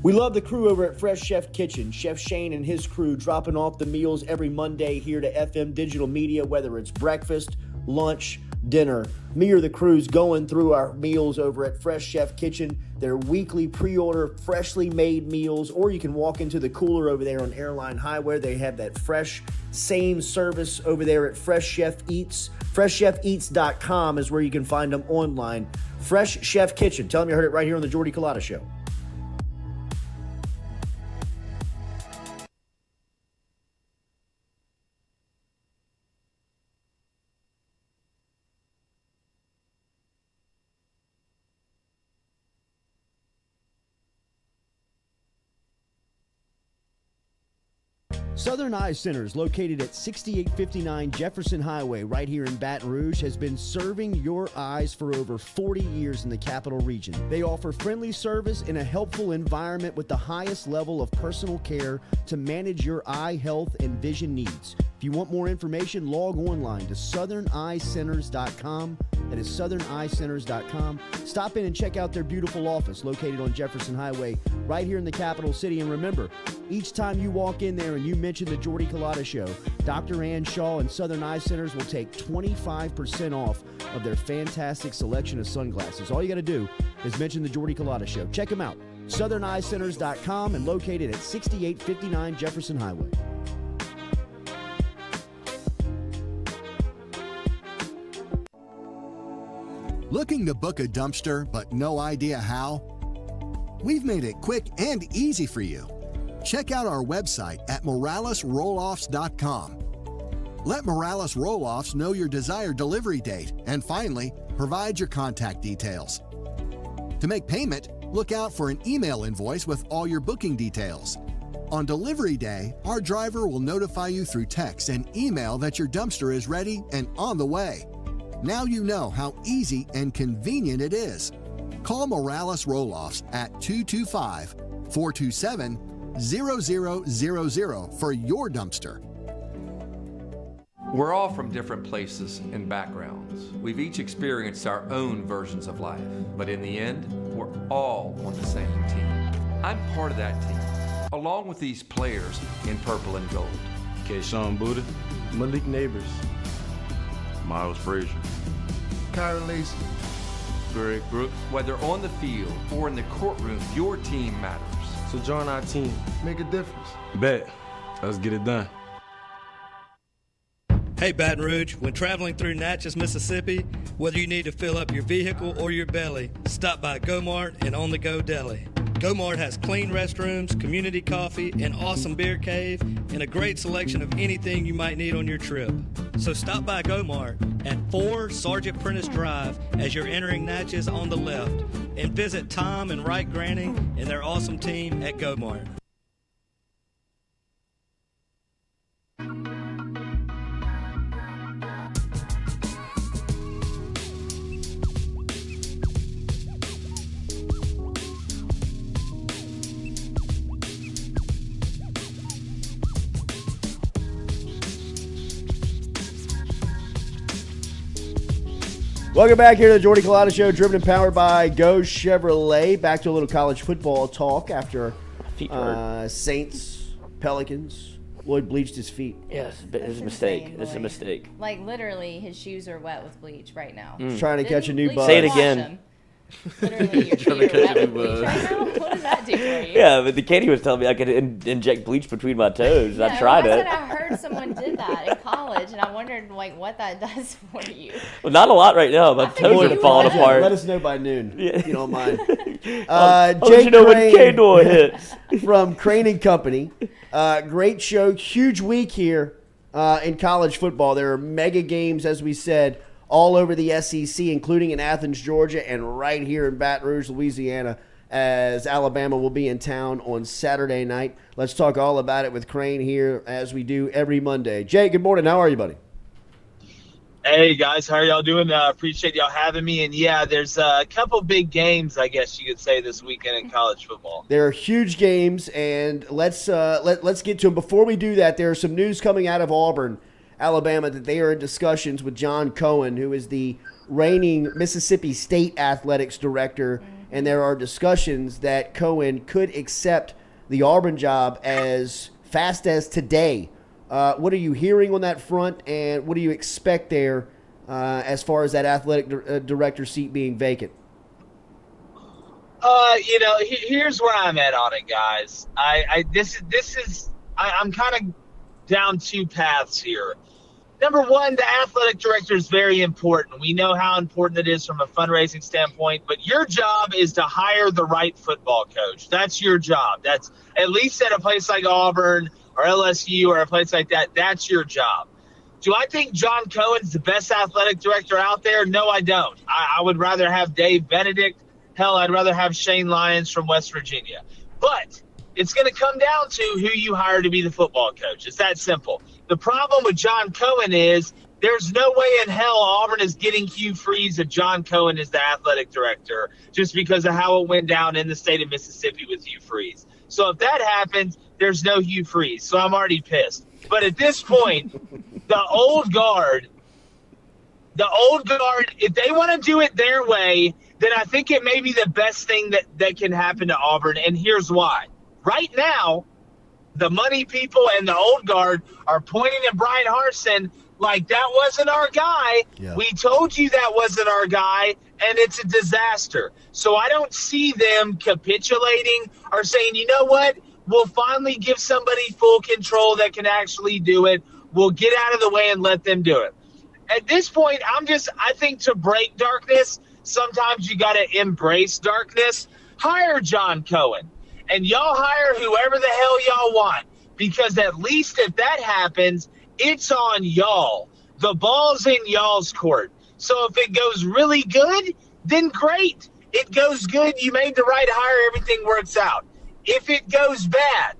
We love the crew over at Fresh Chef Kitchen. Chef Shane and his crew dropping off the meals every Monday here to FM Digital Media, whether it's breakfast, lunch, dinner. Me or the crew's going through our meals over at Fresh Chef Kitchen. Their weekly pre-order, freshly made meals, or you can walk into the cooler over there on Airline Highway. They have that fresh, same service over there at Fresh Chef Eats. FreshChefEats.com is where you can find them online. Fresh Chef Kitchen. Tell them you heard it right here on the Jordy Culotta Show. Southern Eye Centers, located at 6859 Jefferson Highway right here in Baton Rouge, has been serving your eyes for over 40 years in the Capital Region. They offer friendly service in a helpful environment with the highest level of personal care to manage your eye health and vision needs. If you want more information, log online to southerneyecenters.com. That is southerneyecenters.com. Stop in and check out their beautiful office located on Jefferson Highway right here in the capital city. And remember, each time you walk in there and you mention the Jordy Culotta Show, Dr. Ann Shaw and Southern Eye Centers will take 25% off of their fantastic selection of sunglasses. All you got to do is mention the Jordy Culotta Show. Check them out, southerneyecenters.com, and located at 6859 Jefferson Highway.
Looking to book a dumpster but no idea how? We've made it quick and easy for you. Check out our website at moralesrolloffs.com. Let Morales Roll-Offs know your desired delivery date, and finally, provide your contact details. To make payment, look out for an email invoice with all your booking details. On delivery day, our driver will notify you through text and email that your dumpster is ready and on the way. Now you know how easy and convenient it is. Call Morales Roll-Offs at 225-427-0000 for your dumpster.
We're all from different places and backgrounds. We've each experienced our own versions of life, but in the end, we're all on the same team. I'm part of that team, along with these players in purple and gold.
Kayshawn Buddha, Malik Neighbors, Miles Frazier, Kyron Lacy, Greg Brooks.
Whether on the field or in the courtroom, your team matters.
So join our team, make a difference. Bet. Let's get it done.
Hey Baton Rouge, when traveling through Natchez, Mississippi, whether you need to fill up your vehicle or your belly, stop by Go-Mart and On The Go Deli. Go-Mart has clean restrooms, community coffee, an awesome beer cave, and a great selection of anything you might need on your trip. So stop by Go-Mart at 4 Sergeant Prentice Drive as you're entering Natchez on the left, and visit Tom and Wright Granning and their awesome team at Go-Mart.
Welcome back here to the Jordy Culotta Show, driven and powered by Go Chevrolet. Back to a little college football talk after Saints, Pelicans. Lloyd bleached his feet.
Yes, it's a mistake. It's a mistake.
Like, literally, his shoes are wet with bleach right now.
Trying to catch a new buzz.
Say it again.
Literally, your feet are wet with bleach right now. What does that do for you?
Yeah, but the Katie was telling me I could inject bleach between my toes. I tried it.
I heard someone did that in college, and I wondered what that does for you.
Well, not a lot right now. My toes are falling apart.
Let us know by noon, if you don't mind.
I'll let you know when K-Door hits.
From Crain and Company. Great show. Huge week here in college football. There are mega games, as we said, all over the SEC, including in Athens, Georgia, and right here in Baton Rouge, Louisiana, as Alabama will be in town on Saturday night. Let's talk all about it with Crain here, as we do every Monday. Jay, good morning. How are you, buddy?
Hey, guys. How are y'all doing? Appreciate y'all having me. And, yeah, there's a couple big games, I guess you could say, this weekend in college football.
There are huge games, and let's get to them. Before we do that, there is some news coming out of Auburn, Alabama, that they are in discussions with John Cohen, who is the reigning Mississippi State Athletics Director, and there are discussions that Cohen could accept the Auburn job as fast as today. What are you hearing on that front, and what do you expect there as far as that athletic director seat being vacant?
Here's where I'm at on it, guys. I'm kind of down two paths here. Number one, the athletic director is very important. We know how important it is from a fundraising standpoint, but your job is to hire the right football coach. That's your job. That's at least at a place like Auburn or LSU or a place like that. That's your job. Do I think John Cohen's the best athletic director out there? No, I don't. I would rather have Dave Benedict. Hell, I'd rather have Shane Lyons from West Virginia. But It's going to come down to who you hire to be the football coach. It's that simple. The problem with John Cohen is there's no way in hell Auburn is getting Hugh Freeze if John Cohen is the athletic director just because of how it went down in the state of Mississippi with Hugh Freeze. So if that happens, there's no Hugh Freeze. So I'm already pissed. But at this point, the old guard, if they want to do it their way, then I think it may be the best thing that can happen to Auburn. And here's why. Right now, the money people and the old guard are pointing at Brian Harsin like that wasn't our guy. Yeah. We told you that wasn't our guy, and it's a disaster. So I don't see them capitulating or saying, you know what, we'll finally give somebody full control that can actually do it. We'll get out of the way and let them do it. At this point, I think to break darkness, sometimes you got to embrace darkness. Hire John Cohen. And y'all hire whoever the hell y'all want, because at least if that happens, it's on y'all. The ball's in y'all's court. So if it goes really good, then great. It goes good. You made the right hire. Everything works out. If it goes bad,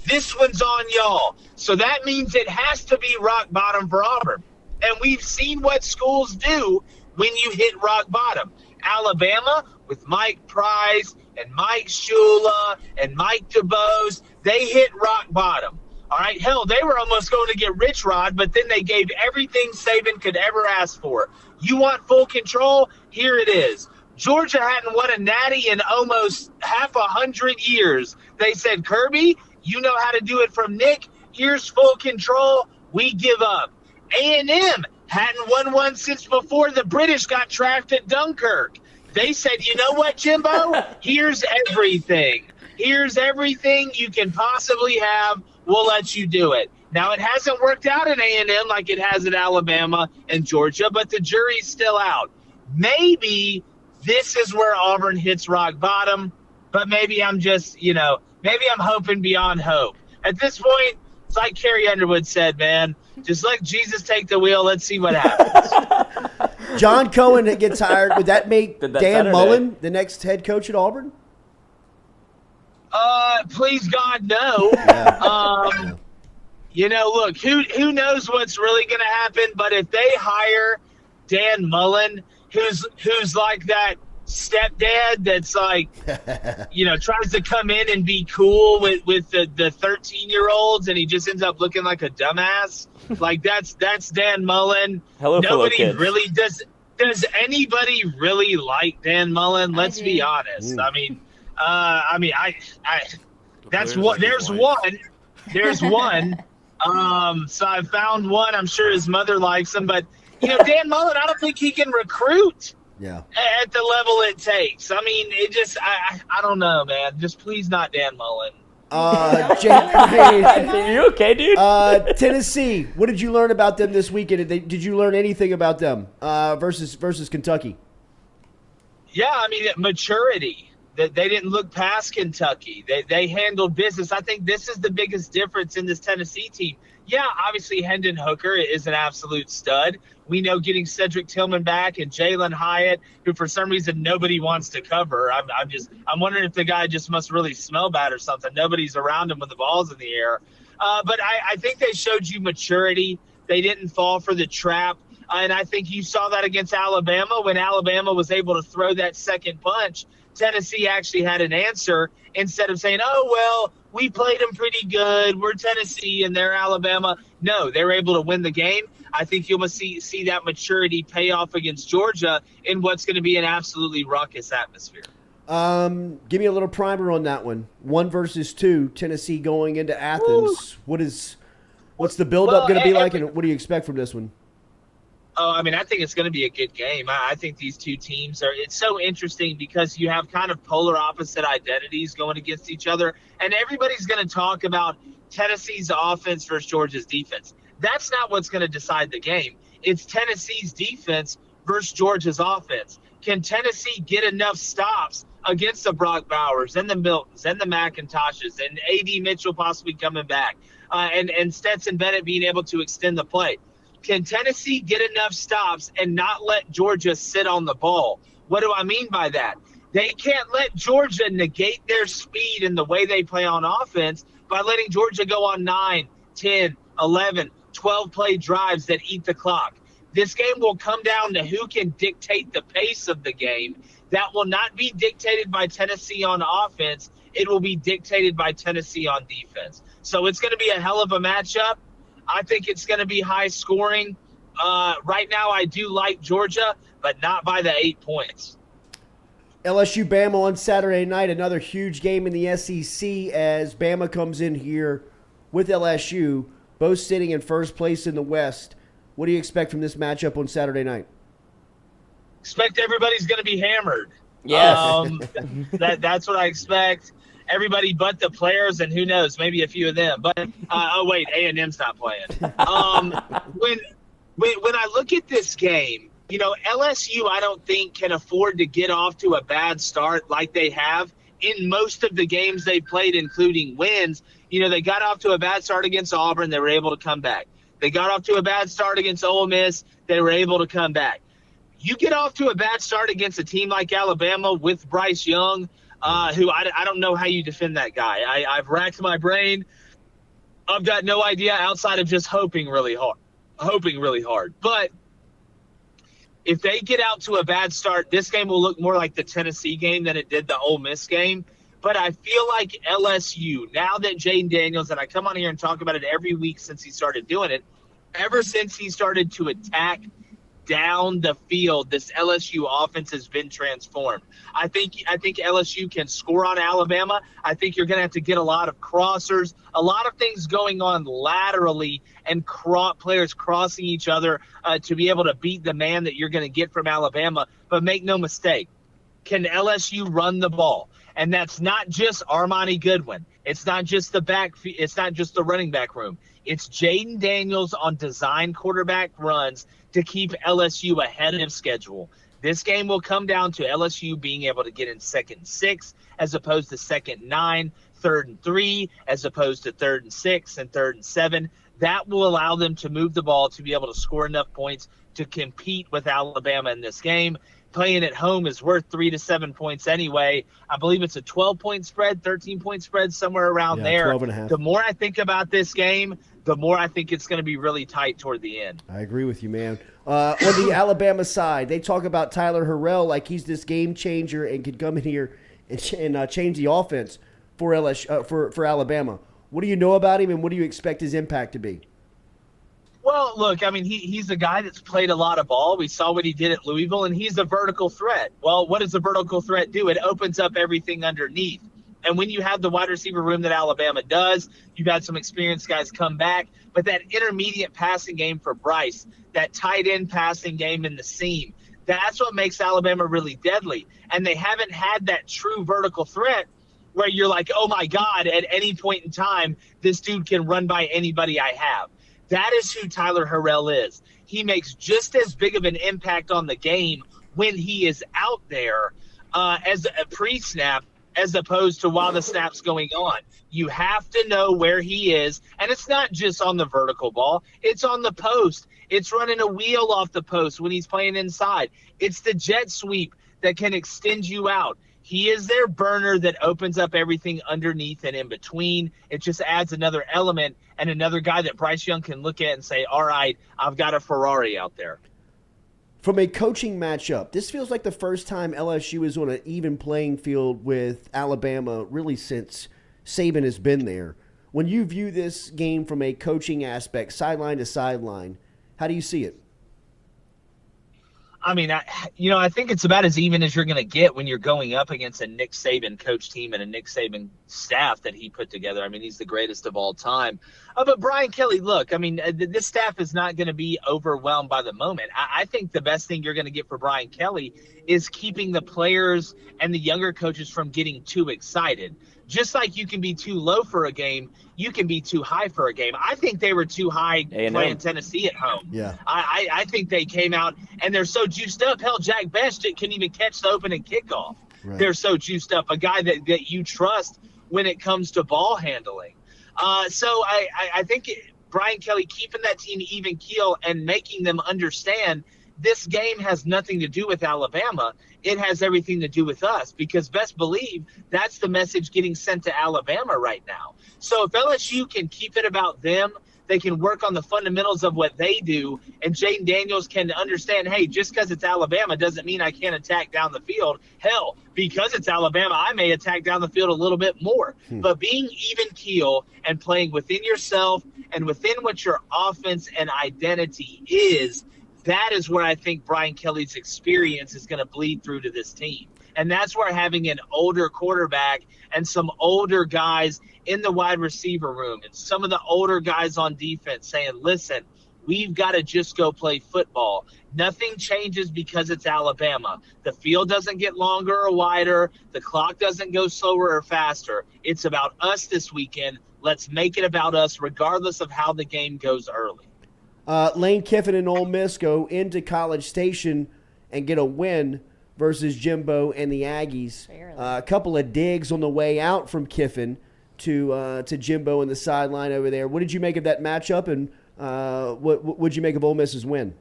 this one's on y'all. So that means it has to be rock bottom for Auburn. And we've seen what schools do when you hit rock bottom. Alabama with Mike Price and Mike Shula and Mike DeBose, they hit rock bottom. All right, hell, they were almost going to get rich rod, but then they gave everything Saban could ever ask for. You want full control? Here it is. Georgia hadn't won a natty in almost half 100 years. They said, Kirby, you know how to do it from Nick. Here's full control. We give up. A&M hadn't won one since before the British got trapped at Dunkirk. They said, you know what, Jimbo? Here's everything. Here's everything you can possibly have. We'll let you do it. Now, it hasn't worked out at A&M like it has at Alabama and Georgia, but the jury's still out. Maybe this is where Auburn hits rock bottom, but maybe I'm just, maybe I'm hoping beyond hope. At this point, it's like Carrie Underwood said, man, just let Jesus take the wheel. Let's see what happens.
John Cohen gets hired. Would that make Dan Mullen the next head coach at Auburn?
Please God, no. Yeah. Look, who knows what's really going to happen? But if they hire Dan Mullen, who's like that stepdad that's like, tries to come in and be cool with the 13-year-olds, and he just ends up looking like a dumbass. Like that's Dan Mullen. Nobody really does. Does anybody really like Dan Mullen? Let's be honest. That's what. There's one. There's one. So I found one. I'm sure his mother likes him, but Dan Mullen, I don't think he can recruit.
Yeah.
At the level it takes. I mean, it just. I don't know, man. Just please not Dan Mullen.
Jake Crain.
Are you okay, dude?
Tennessee. What did you learn about them this weekend? Did you learn anything about them versus Kentucky?
Yeah, I mean, maturity. They didn't look past Kentucky. They handled business. I think this is the biggest difference in this Tennessee team. Yeah, obviously Hendon Hooker is an absolute stud. We know getting Cedric Tillman back and Jalen Hyatt, who for some reason nobody wants to cover. I'm wondering if the guy just must really smell bad or something. Nobody's around him when the ball's in the air. But I think they showed you maturity. They didn't fall for the trap. And I think you saw that against Alabama when Alabama was able to throw that second punch. Tennessee actually had an answer instead of saying, oh, well, we played them pretty good. We're Tennessee and they're Alabama. No, they were able to win the game. I think you must see that maturity pay off against Georgia in what's going to be an absolutely raucous atmosphere.
Give me a little primer on that one. 1 versus 2, Tennessee going into Athens. What's the build-up going to be like, and what do you expect from this one?
Oh, I mean, I think it's going to be a good game. I think these two teams it's so interesting because you have kind of polar opposite identities going against each other, and everybody's going to talk about Tennessee's offense versus Georgia's defense. That's not what's going to decide the game. It's Tennessee's defense versus Georgia's offense. Can Tennessee get enough stops against the Brock Bowers and the Miltons and the McIntoshes and A.D. Mitchell possibly coming back and Stetson Bennett being able to extend the play? Can Tennessee get enough stops and not let Georgia sit on the ball? What do I mean by that? They can't let Georgia negate their speed and the way they play on offense by letting Georgia go on 9, 10, 11, 12 play drives that eat the clock. This game will come down to who can dictate the pace of the game. That will not be dictated by Tennessee on offense. It will be dictated by Tennessee on defense. So it's going to be a hell of a matchup. I think it's going to be high scoring. Right now, I do like Georgia, but not by the 8 points.
LSU Bama on Saturday night, another huge game in the SEC as Bama comes in here with LSU, both sitting in first place in the West. What do you expect from this matchup on Saturday night?
Expect everybody's going to be hammered.
Yes.
That's what I expect. Everybody but the players, and who knows, maybe a few of them. But wait, A&M's not playing. When I look at this game, LSU I don't think can afford to get off to a bad start like they have in most of the games they played, including wins. They got off to a bad start against Auburn. They were able to come back. They got off to a bad start against Ole Miss. They were able to come back. You get off to a bad start against a team like Alabama with Bryce Young, who I don't know how you defend that guy. I've racked my brain. I've got no idea outside of just hoping really hard. But if they get out to a bad start, this game will look more like the Tennessee game than it did the Ole Miss game. But I feel like LSU, now that Jaden Daniels, and I come on here and talk about it every week since he started doing it, ever since he started to attack down the field, this LSU offense has been transformed. I think LSU can score on Alabama. I think you're going to have to get a lot of crossers, a lot of things going on laterally, and players crossing each other to be able to beat the man that you're going to get from Alabama. But make no mistake, can LSU run the ball? And that's not just Armani Goodwin. It's not just it's not just the running back room. It's Jaden Daniels on design quarterback runs to keep LSU ahead of schedule. This game will come down to LSU being able to get in 2nd and 6 as opposed to 2nd and 9, 3rd and 3 as opposed to 3rd and 6 and 3rd and 7. That will allow them to move the ball to be able to score enough points to compete with Alabama in this game. Playing at home is worth 3 to 7 points anyway. I believe it's a 12-point spread, 13-point spread, somewhere around there.
12.5.
The more I think about this game, the more I think it's going to be really tight toward the end.
I agree with you, man. On the Alabama side, they talk about Tyler Harrell like he's this game changer and could come in here and change the offense for for Alabama. What do you know about him, and what do you expect his impact to be?
Well, look, I mean, he's a guy that's played a lot of ball. We saw what he did at Louisville, and he's a vertical threat. Well, what does a vertical threat do? It opens up everything underneath. And when you have the wide receiver room that Alabama does, you've had some experienced guys come back. But that intermediate passing game for Bryce, that tight end passing game in the seam, that's what makes Alabama really deadly. And they haven't had that true vertical threat where you're like, oh, my God, at any point in time, this dude can run by anybody I have. That is who Tyler Harrell is. He makes just as big of an impact on the game when he is out there as a pre-snap as opposed to while the snap's going on. You have to know where he is, and it's not just on the vertical ball. It's on the post. It's running a wheel off the post when he's playing inside. It's the jet sweep that can extend you out. He is their burner that opens up everything underneath and in between. It just adds another element and another guy that Bryce Young can look at and say, all right, I've got a Ferrari out there.
From a coaching matchup, this feels like the first time LSU is on an even playing field with Alabama really since Saban has been there. When you view this game from a coaching aspect, sideline to sideline, how do you see it?
I mean, I think it's about as even as you're going to get when you're going up against a Nick Saban coach team and a Nick Saban staff that he put together. I mean, he's the greatest of all time. But Brian Kelly, look, I mean, this staff is not going to be overwhelmed by the moment. I think the best thing you're going to get for Brian Kelly is keeping the players and the younger coaches from getting too excited. Just like you can be too low for a game, you can be too high for a game. I think they were too high playing Tennessee at home.
Yeah.
I think they came out and they're so juiced up. Hell, Jack Best couldn't even catch the opening kickoff. Right. They're so juiced up. A guy that you trust when it comes to ball handling. So I think Brian Kelly keeping that team even keel and making them understand this game has nothing to do with Alabama. it has everything to do with us, because best believe that's the message getting sent to Alabama right now. So if LSU can keep it about them, they can work on the fundamentals of what they do, and Jaden Daniels can understand, hey, just because it's Alabama doesn't mean I can't attack down the field. Hell, because it's Alabama, I may attack down the field a little bit more. But being even keel and playing within yourself and within what your offense and identity is, that is where I think Brian Kelly's experience is going to bleed through to this team. And that's where having an older quarterback and some older guys in the wide receiver room and some of the older guys on defense saying, listen, we've got to just go play football. Nothing changes because it's Alabama. The field doesn't get longer or wider. The clock doesn't go slower or faster. It's about us this weekend. Let's make it about us regardless of how the game goes early.
Lane Kiffin and Ole Miss go into College Station and get a win versus Jimbo and the Aggies. A couple of digs on the way out from Kiffin to Jimbo in the sideline over there. What did you make of that matchup, and what would you make of Ole Miss's win?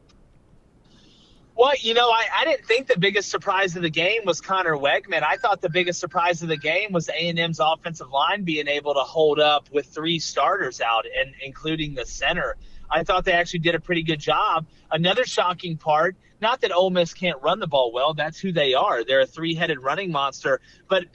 Well, I didn't think the biggest surprise of the game was Connor Wegman. I thought the biggest surprise of the game was A&M's offensive line being able to hold up with 3 starters out, and including the center. I thought they actually did a pretty good job. Another shocking part, not that Ole Miss can't run the ball well. That's who they are. They're a 3-headed running monster. But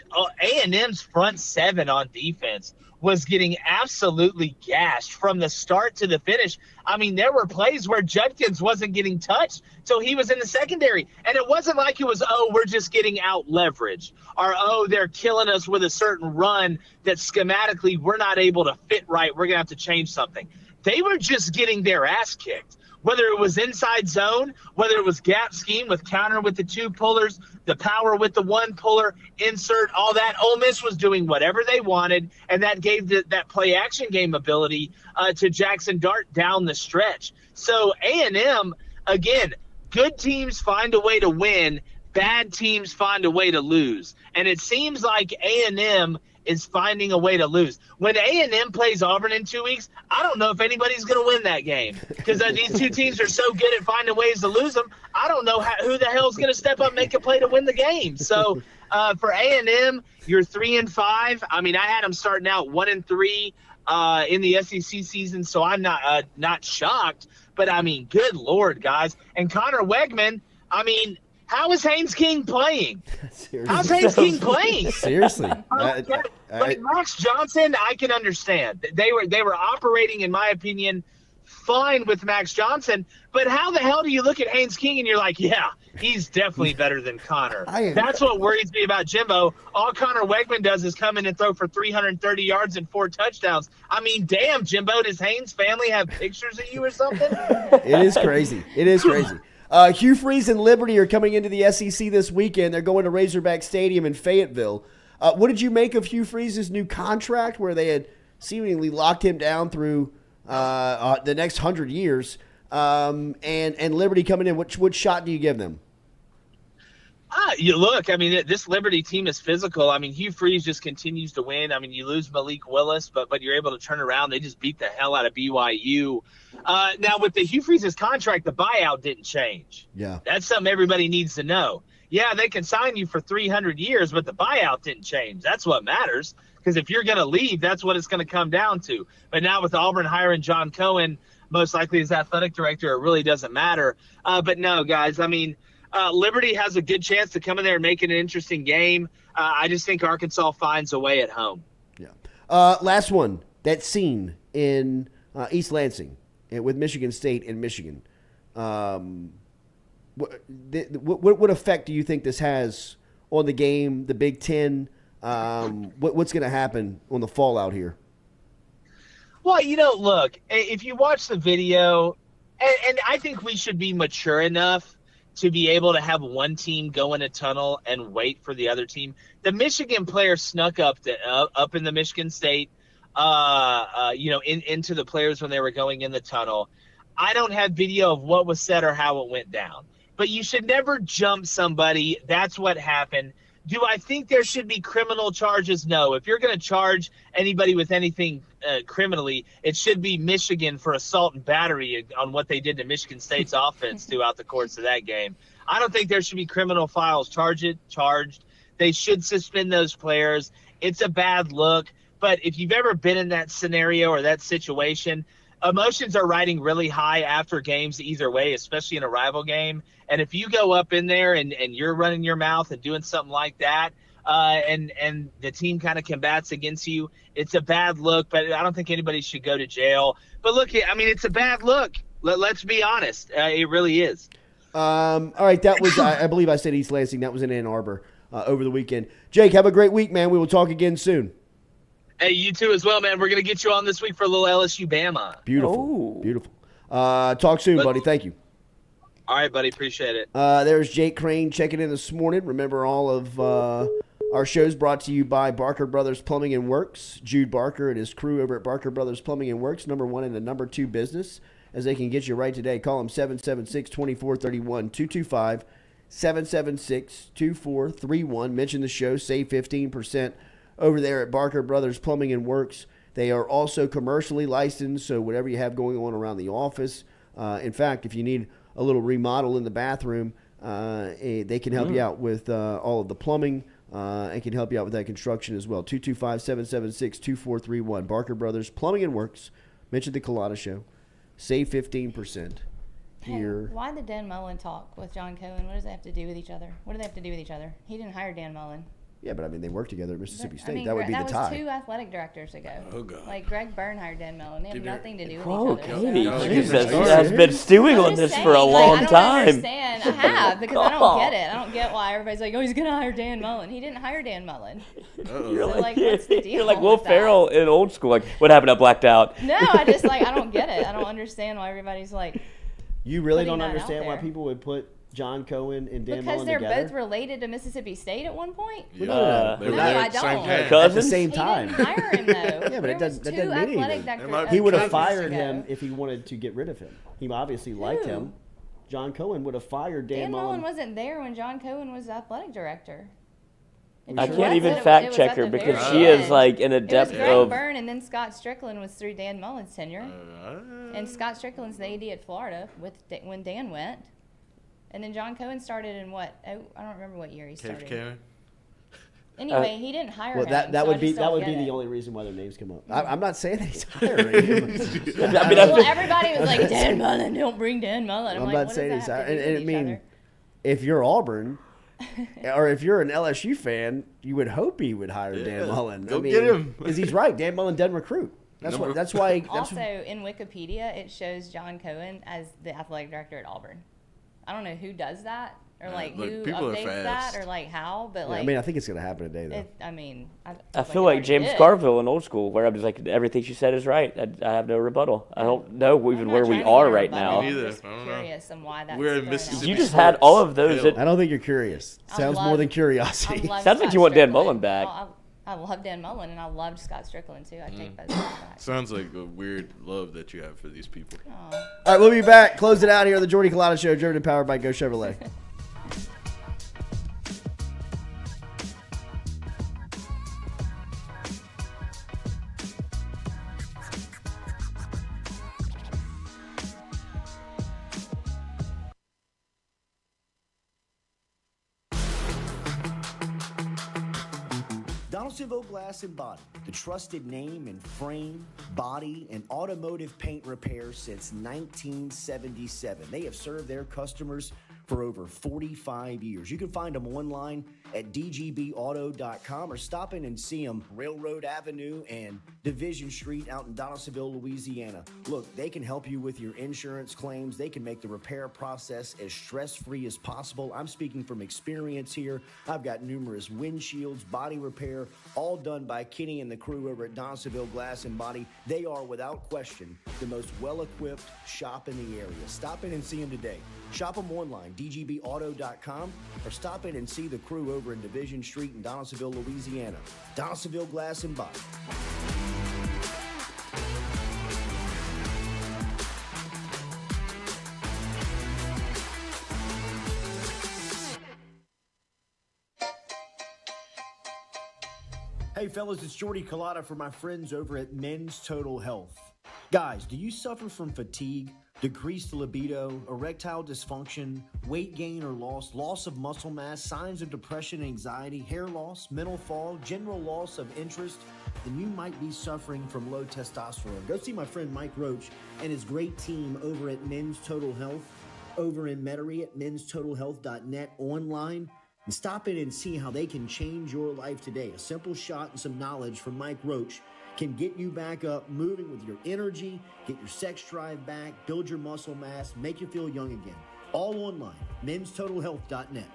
A&M's front 7 on defense was getting absolutely gashed from the start to the finish. I mean, there were plays where Judkins wasn't getting touched till he was in the secondary. And it wasn't like it was, we're just getting out leveraged, or, they're killing us with a certain run that schematically we're not able to fit right. We're going to have to change something. They were just getting their ass kicked, whether it was inside zone, whether it was gap scheme with counter with the 2 pullers, the power with the 1 puller, insert, all that. Ole Miss was doing whatever they wanted, and that gave that play action game ability to Jackson Dart down the stretch. So A&M, again, good teams find a way to win, bad teams find a way to lose. And it seems like A&M is finding a way to lose. When A&M plays Auburn in 2 weeks, I don't know if anybody's going to win that game, because these 2 teams are so good at finding ways to lose them. I don't know who the hell is going to step up and make a play to win the game. So for A&M, you're 3-5. I mean, I had them starting out 1-3 in the SEC season, so I'm not shocked. But I mean, good Lord, guys. And Connor Wegman, I mean, how is Haynes King playing?
Seriously.
How's Haynes King playing?
Seriously.
Like Max Johnson, I can understand. They were operating, in my opinion, fine with Max Johnson. But how the hell do you look at Haynes King and you're like, yeah, he's definitely better than Connor? That's what worries me about Jimbo. All Connor Wegman does is come in and throw for 330 yards and 4 touchdowns. I mean, damn, Jimbo, does Haynes' family have pictures of you or something?
It is crazy. It is crazy. Hugh Freeze and Liberty are coming into the SEC this weekend. They're going to Razorback Stadium in Fayetteville. What did you make of Hugh Freeze's new contract, where they had seemingly locked him down through the next 100 years, and Liberty coming in? What shot do you give them?
You look, I mean, this Liberty team is physical. I mean, Hugh Freeze just continues to win. I mean, you lose Malik Willis, but you're able to turn around. They just beat the hell out of BYU. Now, with the Hugh Freeze's contract, the buyout didn't change.
Yeah.
That's something everybody needs to know. Yeah, they can sign you for 300 years, but the buyout didn't change. That's what matters, because if you're going to leave, that's what it's going to come down to. But now with Auburn hiring John Cohen, most likely as athletic director, it really doesn't matter. But no, guys, I mean, Liberty has a good chance to come in there and make it an interesting game. I just think Arkansas finds a way at home.
Yeah. Last one, that scene in East Lansing with Michigan State and Michigan. What effect do you think this has on the game, the Big Ten? What's going to happen on the fallout here?
Well, look, if you watch the video, and I think we should be mature enough to be able to have one team go in a tunnel and wait for the other team. The Michigan player snuck up in the Michigan State, into the players when they were going in the tunnel. I don't have video of what was said or how it went down. But you should never jump somebody. That's what happened. Do I think there should be criminal charges? No. If you're going to charge anybody with anything criminally, it should be Michigan for assault and battery on what they did to Michigan State's offense throughout the course of that game. I don't think there should be criminal files charged. They should suspend those players. It's a bad look. But if you've ever been in that scenario or that situation, emotions are riding really high after games either way, especially in a rival game. And if you go up in there and you're running your mouth and doing something like that, and the team kind of combats against you, it's a bad look. But I don't think anybody should go to jail. But look, I mean, it's a bad look. Let's be honest. It really is.
All right, that was, I believe I said East Lansing. That was in Ann Arbor over the weekend. Jake, have a great week, man. We will talk again soon.
Hey, you too as well, man. We're going to get you on this week for a little LSU Bama.
Beautiful. Beautiful. Talk soon, buddy. Thank you.
All right, buddy. Appreciate it.
There's Jake Crain checking in this morning. Remember, all of our shows brought to you by Barker Brothers Plumbing and Works. Jude Barker and his crew over at Barker Brothers Plumbing and Works, number one and the number two business, as they can get you right today. Call them 776-2431, 225-776-2431. Mention the show. Save 15% over there at Barker Brothers Plumbing and Works. They are also commercially licensed, so whatever you have going on around the office. In fact, if you need a little remodel in the bathroom, they can help you out with all of the plumbing and can help you out with that construction as well. 225-776-2431. Barker Brothers Plumbing and Works. Mention the Culotta Show. Save 15% here.
Hey, why the Dan Mullen talk with John Cohen? What does that have to do with each other? What do they have to do with each other? He didn't hire Dan Mullen.
Yeah, but I mean, they work together at Mississippi State.
I mean,
that would be the tie.
That was 2 athletic directors ago.
Oh, God.
Like, Greg Byrne hired Dan Mullen. They have nothing to do with
Whoa,
each other.
Katie,
so.
Jesus, you guys been stewing on this for a long time.
I don't understand. I have, because I don't get it. I don't get why everybody's like, oh, he's going to hire Dan Mullen. He didn't hire Dan Mullen.
You're
like, what's the deal?
You're like Will Ferrell in Old School. Like, what happened? I blacked out.
No, I just, like, I don't get it. I don't understand why everybody's like.
You really don't understand why people would put John Cohen and Dan Mullen together?
Because they're both related to Mississippi State at one point?
Yeah,
no, I don't.
At the same time.
He didn't hire him, though.
Yeah, but that doesn't mean anything. He would have fired him if he wanted to get rid of him. He obviously liked him. John Cohen would have fired Dan Mullen.
Dan Mullen wasn't there when John Cohen was athletic director.
I can't even fact check her because she is like in a depth
of. It was Greg Byrne, and then Scott Strickland was through Dan Mullen's tenure. And Scott Strickland's the AD at Florida when Dan went. And then John Cohen started in what? Oh, I don't remember what year he started. Anyway, he didn't hire him.
That would be the only reason why their names come up. I'm not saying that he's hiring him.
Well, everybody was like, Dan Mullen, don't bring Dan Mullen.
I'm not saying he's hiring. And I mean, if you're Auburn, or if you're an LSU fan, you would hope he would hire Dan Mullen.
Go get him.
Because he's right. Dan Mullen doesn't recruit. That's why.
Also, in Wikipedia, it shows John Cohen as the athletic director at Auburn. I don't know who does that, or like who updates that, or like how, but like.
I mean, I think it's gonna happen today, though.
I feel like James Garville in Old School, where I'm just like, everything she said is right. I have no rebuttal. I don't know even where we are right now.
I'm just curious on why that's.
We're in Mississippi.
You just had all of those.
I don't think you're curious. Sounds more than curiosity.
Sounds like you want Dan Mullen back.
I love Dan Mullen, and I loved Scott Strickland, too. I take both back.
Sounds like a weird love that you have for these people.
Aww.
All right, we'll be back. Close it out here on the Jordy Culotta Show, driven and powered by Go Chevrolet. Donaldsonville Glass and Body, the trusted name in frame, body, and automotive paint repair since 1977. They have served their customers for over 45 years. You can find them online at dgbauto.com or stop in and see them Railroad Avenue and Division Street out in Donaldsonville, Louisiana. Look, they can help you with your insurance claims. They can make the repair process as stress-free as possible. I'm speaking from experience here. I've got numerous windshields, body repair, all done by Kenny and the crew over at Donaldsonville Glass and Body. They are, without question, the most well-equipped shop in the area. Stop in and see them today. Shop them online, dgbauto.com, or stop in and see the crew over in Division Street in Donaldsonville, Louisiana. Donaldsonville Glass and Body. Hey fellas, it's Jordy Culotta for my friends over at Men's Total Health. Guys, do you suffer from fatigue, decreased libido, erectile dysfunction, weight gain or loss of muscle mass, signs of depression, anxiety, hair loss, mental fog, general loss of interest? Then you might be suffering from low testosterone. Go see my friend Mike Roach and his great team over at Men's Total Health, over in Metairie at menstotalhealth.net online. And stop in and see how they can change your life today. A simple shot and some knowledge from Mike Roach can get you back up, moving with your energy, get your sex drive back, build your muscle mass, make you feel young again. All online, menstotalhealth.net.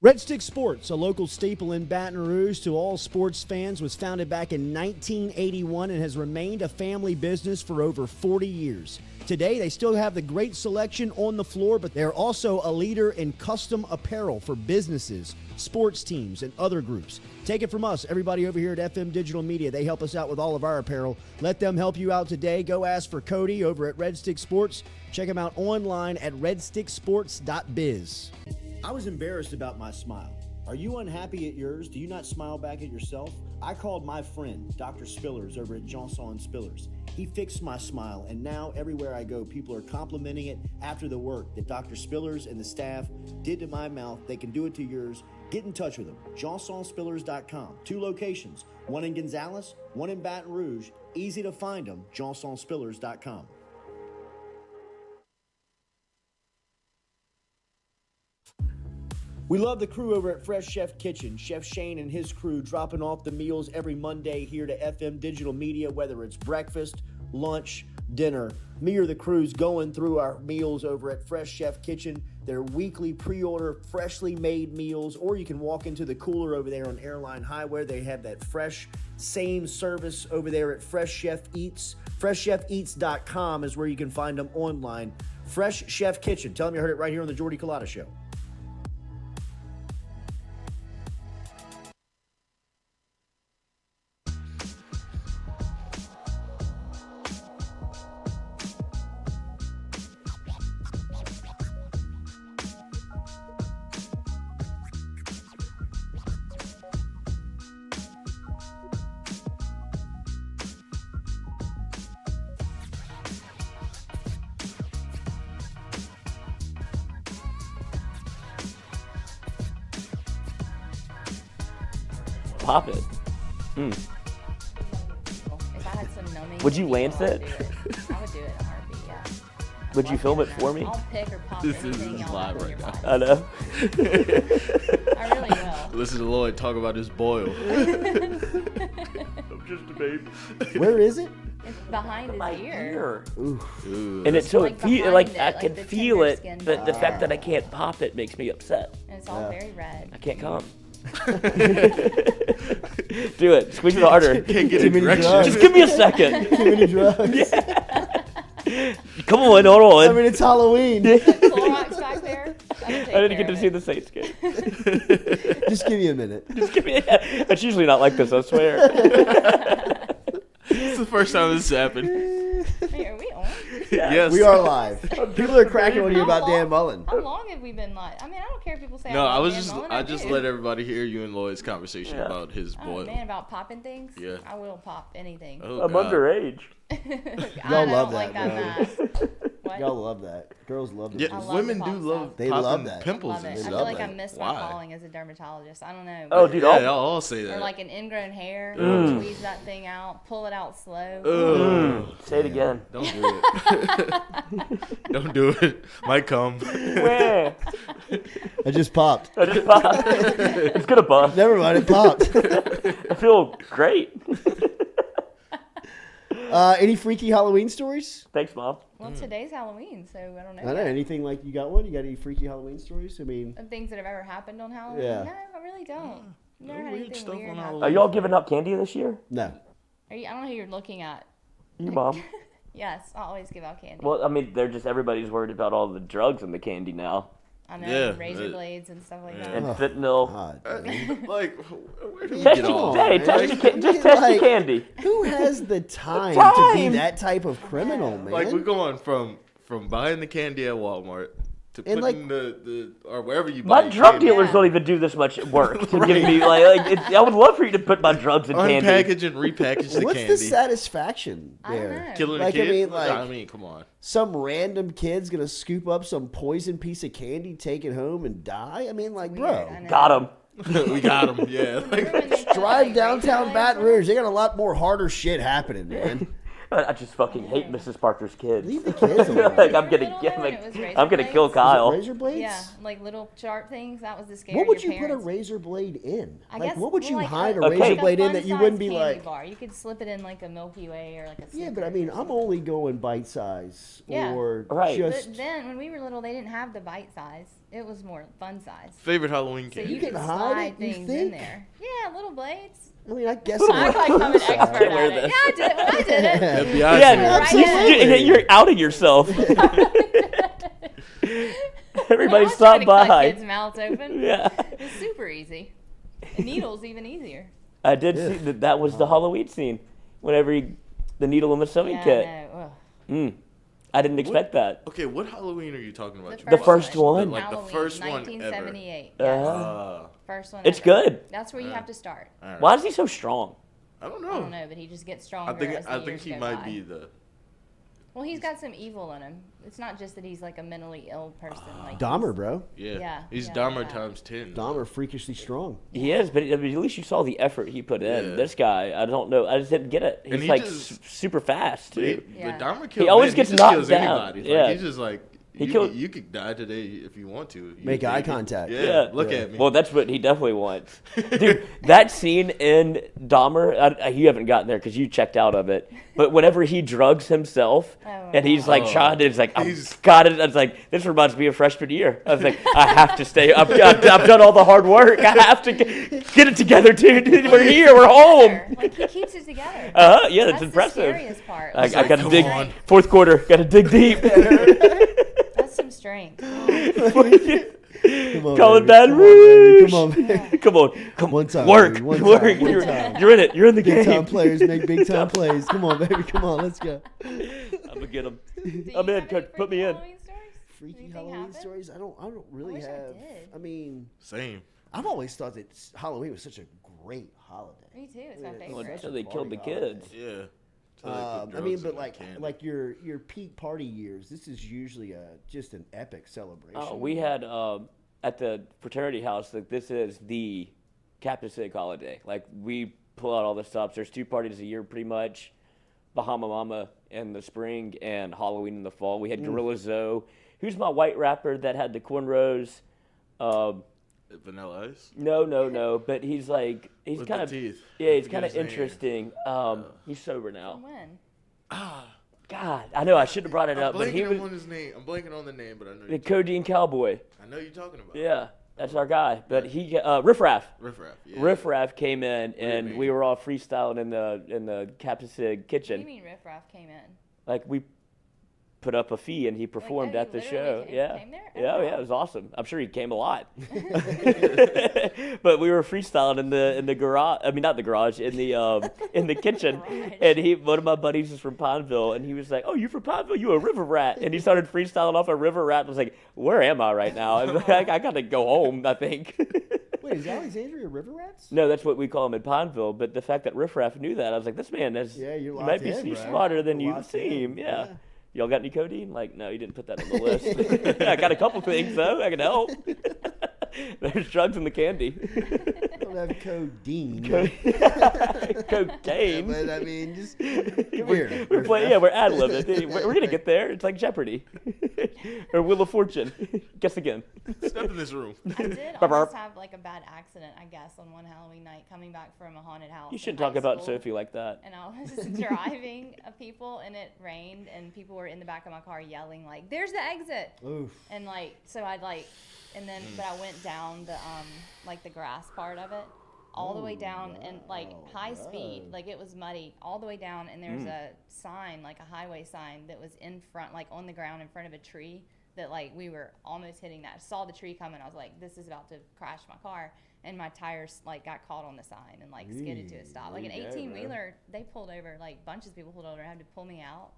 Red Stick Sports, a local staple in Baton Rouge to all sports fans, was founded back in 1981 and has remained a family business for over 40 years. Today, they still have the great selection on the floor, but they're also a leader in custom apparel for businesses, sports teams, and other groups. Take it from us, everybody over here at FM Digital Media. They help us out with all of our apparel. Let them help you out today. Go ask for Cody over at Red Stick Sports. Check him out online at redsticksports.biz. I was embarrassed about my smile. Are you unhappy at yours? Do you not smile back at yourself? I called my friend, Dr. Spillers, over at Johnson Spillers. He fixed my smile, and now everywhere I go, people are complimenting it after the work that Dr. Spillers and the staff did to my mouth. They can do it to yours. Get in touch with them. JohnsonSpillers.com. 2 locations, one in Gonzales, one in Baton Rouge. Easy to find them, JohnsonSpillers.com. We love the crew over at Fresh Chef Kitchen. Chef Shane and his crew dropping off the meals every Monday here to FM Digital Media, whether it's breakfast, lunch, dinner. Me or the crew's going through our meals over at Fresh Chef Kitchen. Their weekly pre-order, freshly made meals, or you can walk into the cooler over there on Airline Highway. They have that fresh, same service over there at Fresh Chef Eats. FreshChefEats.com is where you can find them online. Fresh Chef Kitchen. Tell them you heard it right here on the Jordy Culotta Show.
Pop it.
If I had some numbing,
Would you lance it?
I would do it in a heartbeat, yeah.
Would you film it for me?
I'll pick or pop
This
anything
is
y'all
live
put in
right
your
now.
mouth.
I know.
I really will.
Listen to Lloyd talk about his boil.
I'm just a baby.
Where is it?
It's behind his ear.
Ooh.
And it's so
Like
it feel,
behind
like
it,
I
like
can
the
feel
tender
it,
skin
but the
behind
fact
it.
that I can't pop it makes me upset.
And it's all very red.
I can't come. Do it. Squeeze it harder.
Can't get
Too many
directions.
drugs.
Just give me a second.
Too many drugs.
Come on, hold on.
I mean, it's Halloween.
Clorox back there.
I didn't get to see the Saints game.
Just give me a minute.
Just give me. It's usually not like this, I swear.
It's the first time this has happened.
Wait, are we on?
Yes.
We are live. People are cracking on you about Dan Mullen.
How long have we been live? I mean, I don't care if people say
No,
I
I was
Dan
just
Mullen,
I just
do.
let everybody hear you and Lloyd's conversation
Yeah.
about his
Oh
boil.
man, about popping things?
Yeah.
I will pop anything.
Oh,
I'm
God.
underage.
Y'all
I
love
don't like
that,
that math. What?
Y'all love that. Girls love it.
Yeah,
I love
women
the
do
pop
love
stuff.
They
popping
love that.
pimples
Love
and
it. I
stuff.
feel like I
that.
missed
Why?
my calling as a dermatologist. I don't know.
Oh, dude,
Yeah,
I'll-
y'all all say
Or
that.
like an ingrown hair, squeeze that thing out, pull it out slow.
Say it again.
Don't do it. Don't do it. Might come.
Where?
I just popped.
I just popped. It's gonna bust.
Never mind, it popped.
I feel great.
Any freaky Halloween stories?
Thanks, Mom.
Well, today's Halloween, so I don't know.
I don't know. Anything like you got one? You got any freaky Halloween stories? I mean,
Of things that have ever happened on Halloween?
Yeah.
No, I really don't. Never had
weird
anything
stuff
weird
on
happen.
Halloween.
Are y'all giving up candy this year?
no.
I don't know who you're looking at.
You, Mom.
Yes, I always give out candy.
Well, I mean, they're just everybody's worried about all the drugs in the candy now,
I know,
Yeah,
razor blades and stuff like
and
that.
fentanyl.
God.
Like, where do we
Test
get
your,
off?
hey, test your, just test your candy.
Who has the time to be that type of criminal, man?
Like, we're going from buying the candy at Walmart to
And,
put
like,
in the or wherever you buy
My
your
drug
candy.
dealers don't even do this much work to give me I would love for you to put my drugs in candy.
Unpackage and repackage the
What's
candy.
the satisfaction
I don't
there?
know.
Killing
Like,
a kid?
I mean,
come on.
some random kid's gonna scoop up some poison piece of candy, take it home, and die. I mean, like, bro,
Got him.
We got him. Yeah.
drive downtown Baton Rouge. They got a lot more harder shit happening, man.
I just fucking hate Mrs. Parker's kids.
Leave the kids alone.
Like, I'm
Little
gonna
one, it was razor
I'm gonna kill
blades.
Kyle.
Razor blades?
Yeah, like little sharp things. That was the scare.
What would
your
you put a
parents.
razor blade in?
I
Like,
guess,
what would you
like
hide a
Okay.
razor
like
blade in
fun
that you
size
wouldn't be
candy
like?
bar. You could slip it in like a Milky Way or like a.
Yeah,
Snickers
but I mean,
or
I'm
something.
only going bite size
Yeah.
or
Right.
just.
But then when we were little, they didn't have the bite size. It was more fun size.
Favorite Halloween
So
candy.
you
can
could
hide
slide
it, you
things
think?
in there. Yeah, little blades.
I mean, I guess.
I act like I'm an expert at
Wear
it.
this.
Yeah, I did it. Well, I did it.
FBI
Yeah,
Right in.
you're outing yourself. Everybody
I was
stop
trying to cut
by.
kids' mouths open.
Yeah.
It's super easy. And needles even easier.
I did see that was the Halloween scene. Whenever the needle in the sewing
Yeah,
kit.
I know. Ugh.
I didn't expect that.
Okay, what Halloween are you talking about?
The
first one.
Like the
Halloween,
first one
1978.
ever.
Yes. First one.
It's
ever.
good.
That's where you have to start.
All right.
Why is he so strong?
I don't
I
know.
don't know, but he just gets stronger. as the
I think
years
he
go
might
by.
be the.
Well, he's got some evil in him. It's not just that he's like a mentally ill person. Like
Dahmer, bro.
Yeah.
Yeah,
He's
yeah,
Dahmer
yeah.
times 10.
Dahmer freakishly strong.
He is, but at least you saw the effort he put in.
Yeah.
This guy, I don't know. I just didn't get it. He's
And he
like
just-
super fast too.
Yeah.
But Dahmer kills.
always
man,
gets
he just
knocked
kills
down.
Anybody.
Yeah.
Like, he's just like.
He
You,
killed-
you could die today if you want to. You
Make
can
eye
take it.
contact.
Yeah, look at me.
Well, that's what he definitely wants. Dude, that scene in Dahmer, you haven't gotten there because you checked out of it. But whenever he drugs himself and he's like trying to, it's like, I've got it. I was like, this reminds me of freshman year. I was like, I have to stay. I've done all the hard work. I have to get it together, dude. We're here. We're home.
Like he keeps it together.
Yeah, that's impressive.
The scariest part.
I
That's
got to
some
dig.
strength.
Fourth quarter, got to dig deep.
That's some strength.
Come on,
Colin
baby.
Baton
Come on, baby.
Rouge.
Come on, baby.
Come on. Come
One time,
Work.
baby. One
Work.
time, one
You're,
time.
you're in it. You're in the
Big
game.
time players make big time plays. Come on, baby. Come on, let's go.
I'm gonna get him.
Do
I'm
you
in,
have
coach.
any
Put me
freaky
in.
Halloween stories?
Freaky
Anything
Halloween
happen?
stories? I don't really
wish I
have.
did.
I mean,
Same.
I've always thought that Halloween was such a great holiday.
Me too. It's my
Yeah,
favorite.
Well,
Such
until
a
they killed the
party holiday.
kids.
Yeah. Till they put
I mean,
drugs
but
in
like
candy.
your peak party years, this is usually just an epic celebration.
Oh, we had at the fraternity house. Like this is the Captain Sig holiday. Like we pull out all the stops. There's 2 parties a year, pretty much. Bahama Mama in the spring and Halloween in the fall. We had Gorilla Zoe. Who's my white rapper that had the cornrows?
Vanilla Ice.
No. But he's like he's
With
kind
the
of
teeth.
yeah. He's
I
kind of
forget his name.
interesting. He's sober now.
When?
God, I know I should have brought it up, but he was
on his name. I'm blanking on the name, but I know.
the Codeine Cowboy.
I know you're talking about.
Yeah, that's our guy. But he Riff Raff.
Riff Raff. Yeah.
Riff Raff came in, and we were all freestyling in the Captain Sig
What
kitchen.
do you mean Riff Raff came in?
Like we put up a fee, and he performed
oh,
at
he
the
literally
show.
came there?
Yeah,
Oh,
yeah,
wow.
it was awesome. I'm sure he came a lot. But we were freestyling in the garage. I mean, not the garage, in the kitchen. And one of my buddies is from Pineville, and he was like, "Oh, you from Pineville? You a river rat?" And he started freestyling off a river rat. I was like, "Where am I right now? I got to go home, I think."
Wait, is Alexandria River Rats?
No, that's what we call him in Pineville. But the fact that Riff Raff knew that, I was like, "This man is
you're
might
locked
be
in, bro.
smarter than
You're
you
locked
seem."
in.
Yeah.
Yeah.
Y'all got any codeine? Like, no, you didn't put that on the list. I got a couple things though. I can help. There's drugs in the candy.
Don't have codeine.
Cocaine.
But I mean, just come here.
We're ad-libbing. We're gonna get there. It's like Jeopardy or Wheel of Fortune. Guess again.
Step in this room.
I did almost have like a bad accident, I guess, on one Halloween night coming back from a haunted house.
You
in
shouldn't
high
talk about
school.
Sophie like that.
And I was driving people, and it rained, and people were in the back of my car yelling like, "There's the exit!"
Oof.
And like, so I'd like, and then but I went down the like the grass part of it, all the way down, and like high speed, like it was muddy all the way down, and there was a sign, like a highway sign, that was in front, like on the ground in front of a tree,
that like we were almost hitting that. I saw the tree coming. I was like, this is about to crash my car. And my tires like got caught on the sign and like skidded to a stop. Like an 18-wheeler, they pulled over. Like bunches of people pulled over and had to pull me out.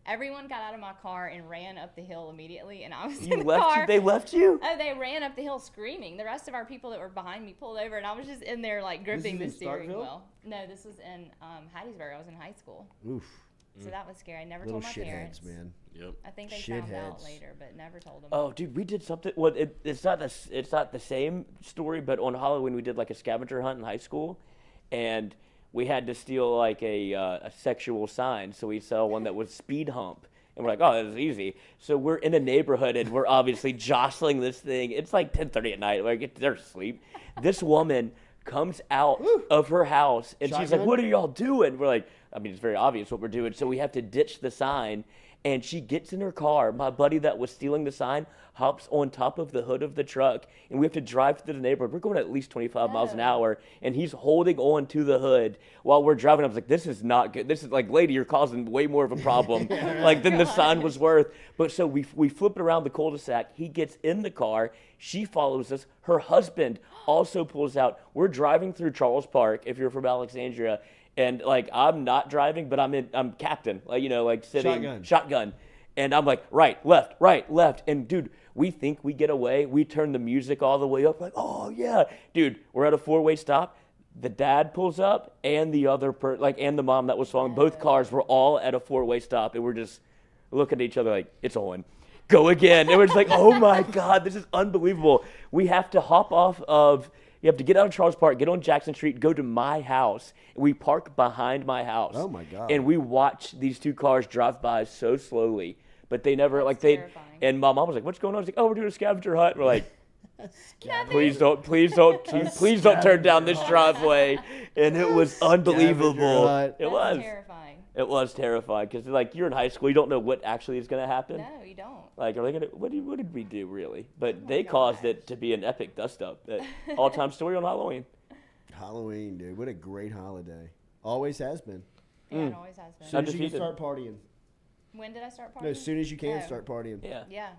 Everyone got out of my car and ran up the hill immediately, and I was in the car.
They left you?
Oh, they ran up the hill screaming. The rest of our people that were behind me pulled over, and I was just in there like gripping the steering wheel. No, this was in Hattiesburg. I was in high school.
Oof.
So that was scary. I never
Little
told my parents.
shitheads, man.
Yep.
I think they found out later, but never told them.
Oh, dude, we did something. Well, it's not the same story, but on Halloween we did like a scavenger hunt in high school, and we had to steal like a sexual sign. So we saw one that was speed hump, and we're like, oh, this is easy. So we're in a neighborhood, and we're obviously jostling this thing. It's like 10:30 at night. Like they're asleep. This woman comes out of her house, and she's like, what are y'all doing? We're like, I mean, it's very obvious what we're doing. So we have to ditch the sign. And she gets in her car. My buddy that was stealing the sign hops on top of the hood of the truck, and we have to drive through the neighborhood. We're going at least 25 miles an hour, and he's holding on to the hood while we're driving. I was like, this is not good. This is like, lady, you're causing way more of a problem like than the sign was worth. But so we flip it around the cul-de-sac. He gets in the car. She follows us. Her husband also pulls out. We're driving through Charles Park, if you're from Alexandria, and like I'm not driving, but I'm captain, like like sitting shotgun, and I'm like right, left, and dude, we think we get away. We turn the music all the way up, like oh yeah, dude, we're at a 4-way stop. The dad pulls up, and the other and the mom that was following. Both cars were all at a 4-way stop, and we're just looking at each other like it's on. Go again. And we're just like, oh my God, this is unbelievable. We have to hop off of. You have to get out of Charles Park, get on Jackson Street, go to my house. We park behind my house.
Oh, my God.
And we watch these two cars drive by so slowly. But they never, and my mom was like, what's going on? I was like, oh, we're doing a scavenger hunt. We're like, please don't turn down this driveway. And it was unbelievable. It was terrifying. It was terrifying because like you're in high school, you don't know what actually is going to happen.
No, you don't.
Like, are they gonna? What did we do really? But they caused it to be an epic dust up. All-time story on Halloween.
Halloween, dude, what a great holiday. Always has been.
Yeah, it always has been.
As soon as you can start partying.
When did I start partying?
No, as soon as you can start partying.
Yeah.
Yeah.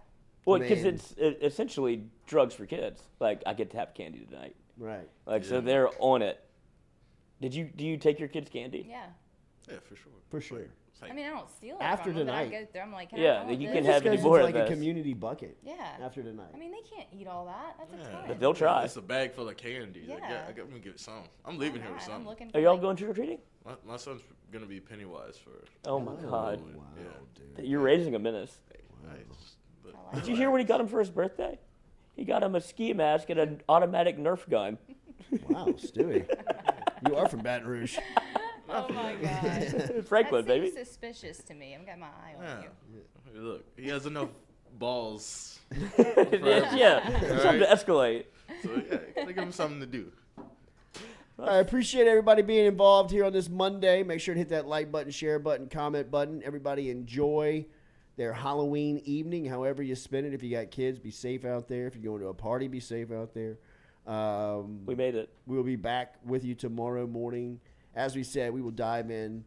Well, because it's essentially drugs for kids. Like, I get to have candy tonight.
Right.
Like, so they're on it. Do you take your kids candy?
Yeah.
Yeah, for sure.
For sure.
I mean, I don't steal it
after
from them,
tonight.
but I go through. I'm like,
you can have any more
of
of
like
this.
a community bucket.
Yeah.
After tonight.
I mean, they can't eat all that. That's a ton.
But they'll try.
It's a bag full of candy.
Yeah.
Like, I'm gonna give it some. I'm leaving here with some.
I'm looking
Are y'all going trick or treating?
My son's gonna be Pennywise for.
Oh my God.
Wow,
yeah.
Dude. You're raising a menace.
Nice.
Did you hear what he got him for his birthday? He got him a ski mask and an automatic Nerf gun.
Wow, Stewie. You are from Baton Rouge.
Oh my God.
Franklin,
that
baby.
seems suspicious to me. I've got my eye on you.
Look, he has enough balls.
Something to escalate.
So yeah, gotta give him something to do.
I appreciate everybody being involved here on this Monday. Make sure to hit that like button, share button, comment button. Everybody enjoy their Halloween evening, however you spend it. If you got kids, be safe out there. If you're going to a party, be safe out there.
We made it.
We'll be back with you tomorrow morning. As we said, we will dive in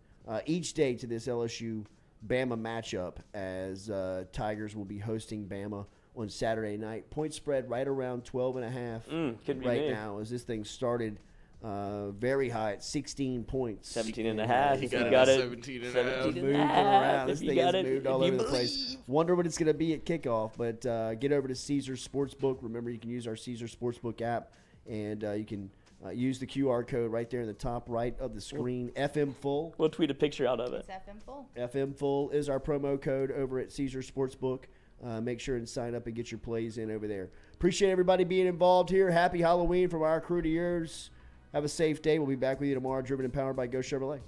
each day to this LSU Bama matchup as Tigers will be hosting Bama on Saturday night. Point spread right around 12.5 right now as this thing started very high at 16 points.
17 and a half.
He
If
got
it.
17 and a half.
Moved around. This
If you
thing
got
has
it,
moved
if
all
you
over the
believe.
place. Wonder what it's going to be at kickoff. But get over to Caesars Sportsbook. Remember, you can use our Caesars Sportsbook app, and you can use the QR code right there in the top right of the screen. FM Full.
We'll tweet a picture out of it.
It's FM Full.
FM Full is our promo code over at Caesars Sportsbook. Make sure and sign up and get your plays in over there. Appreciate everybody being involved here. Happy Halloween from our crew to yours. Have a safe day. We'll be back with you tomorrow, driven and powered by Go Chevrolet.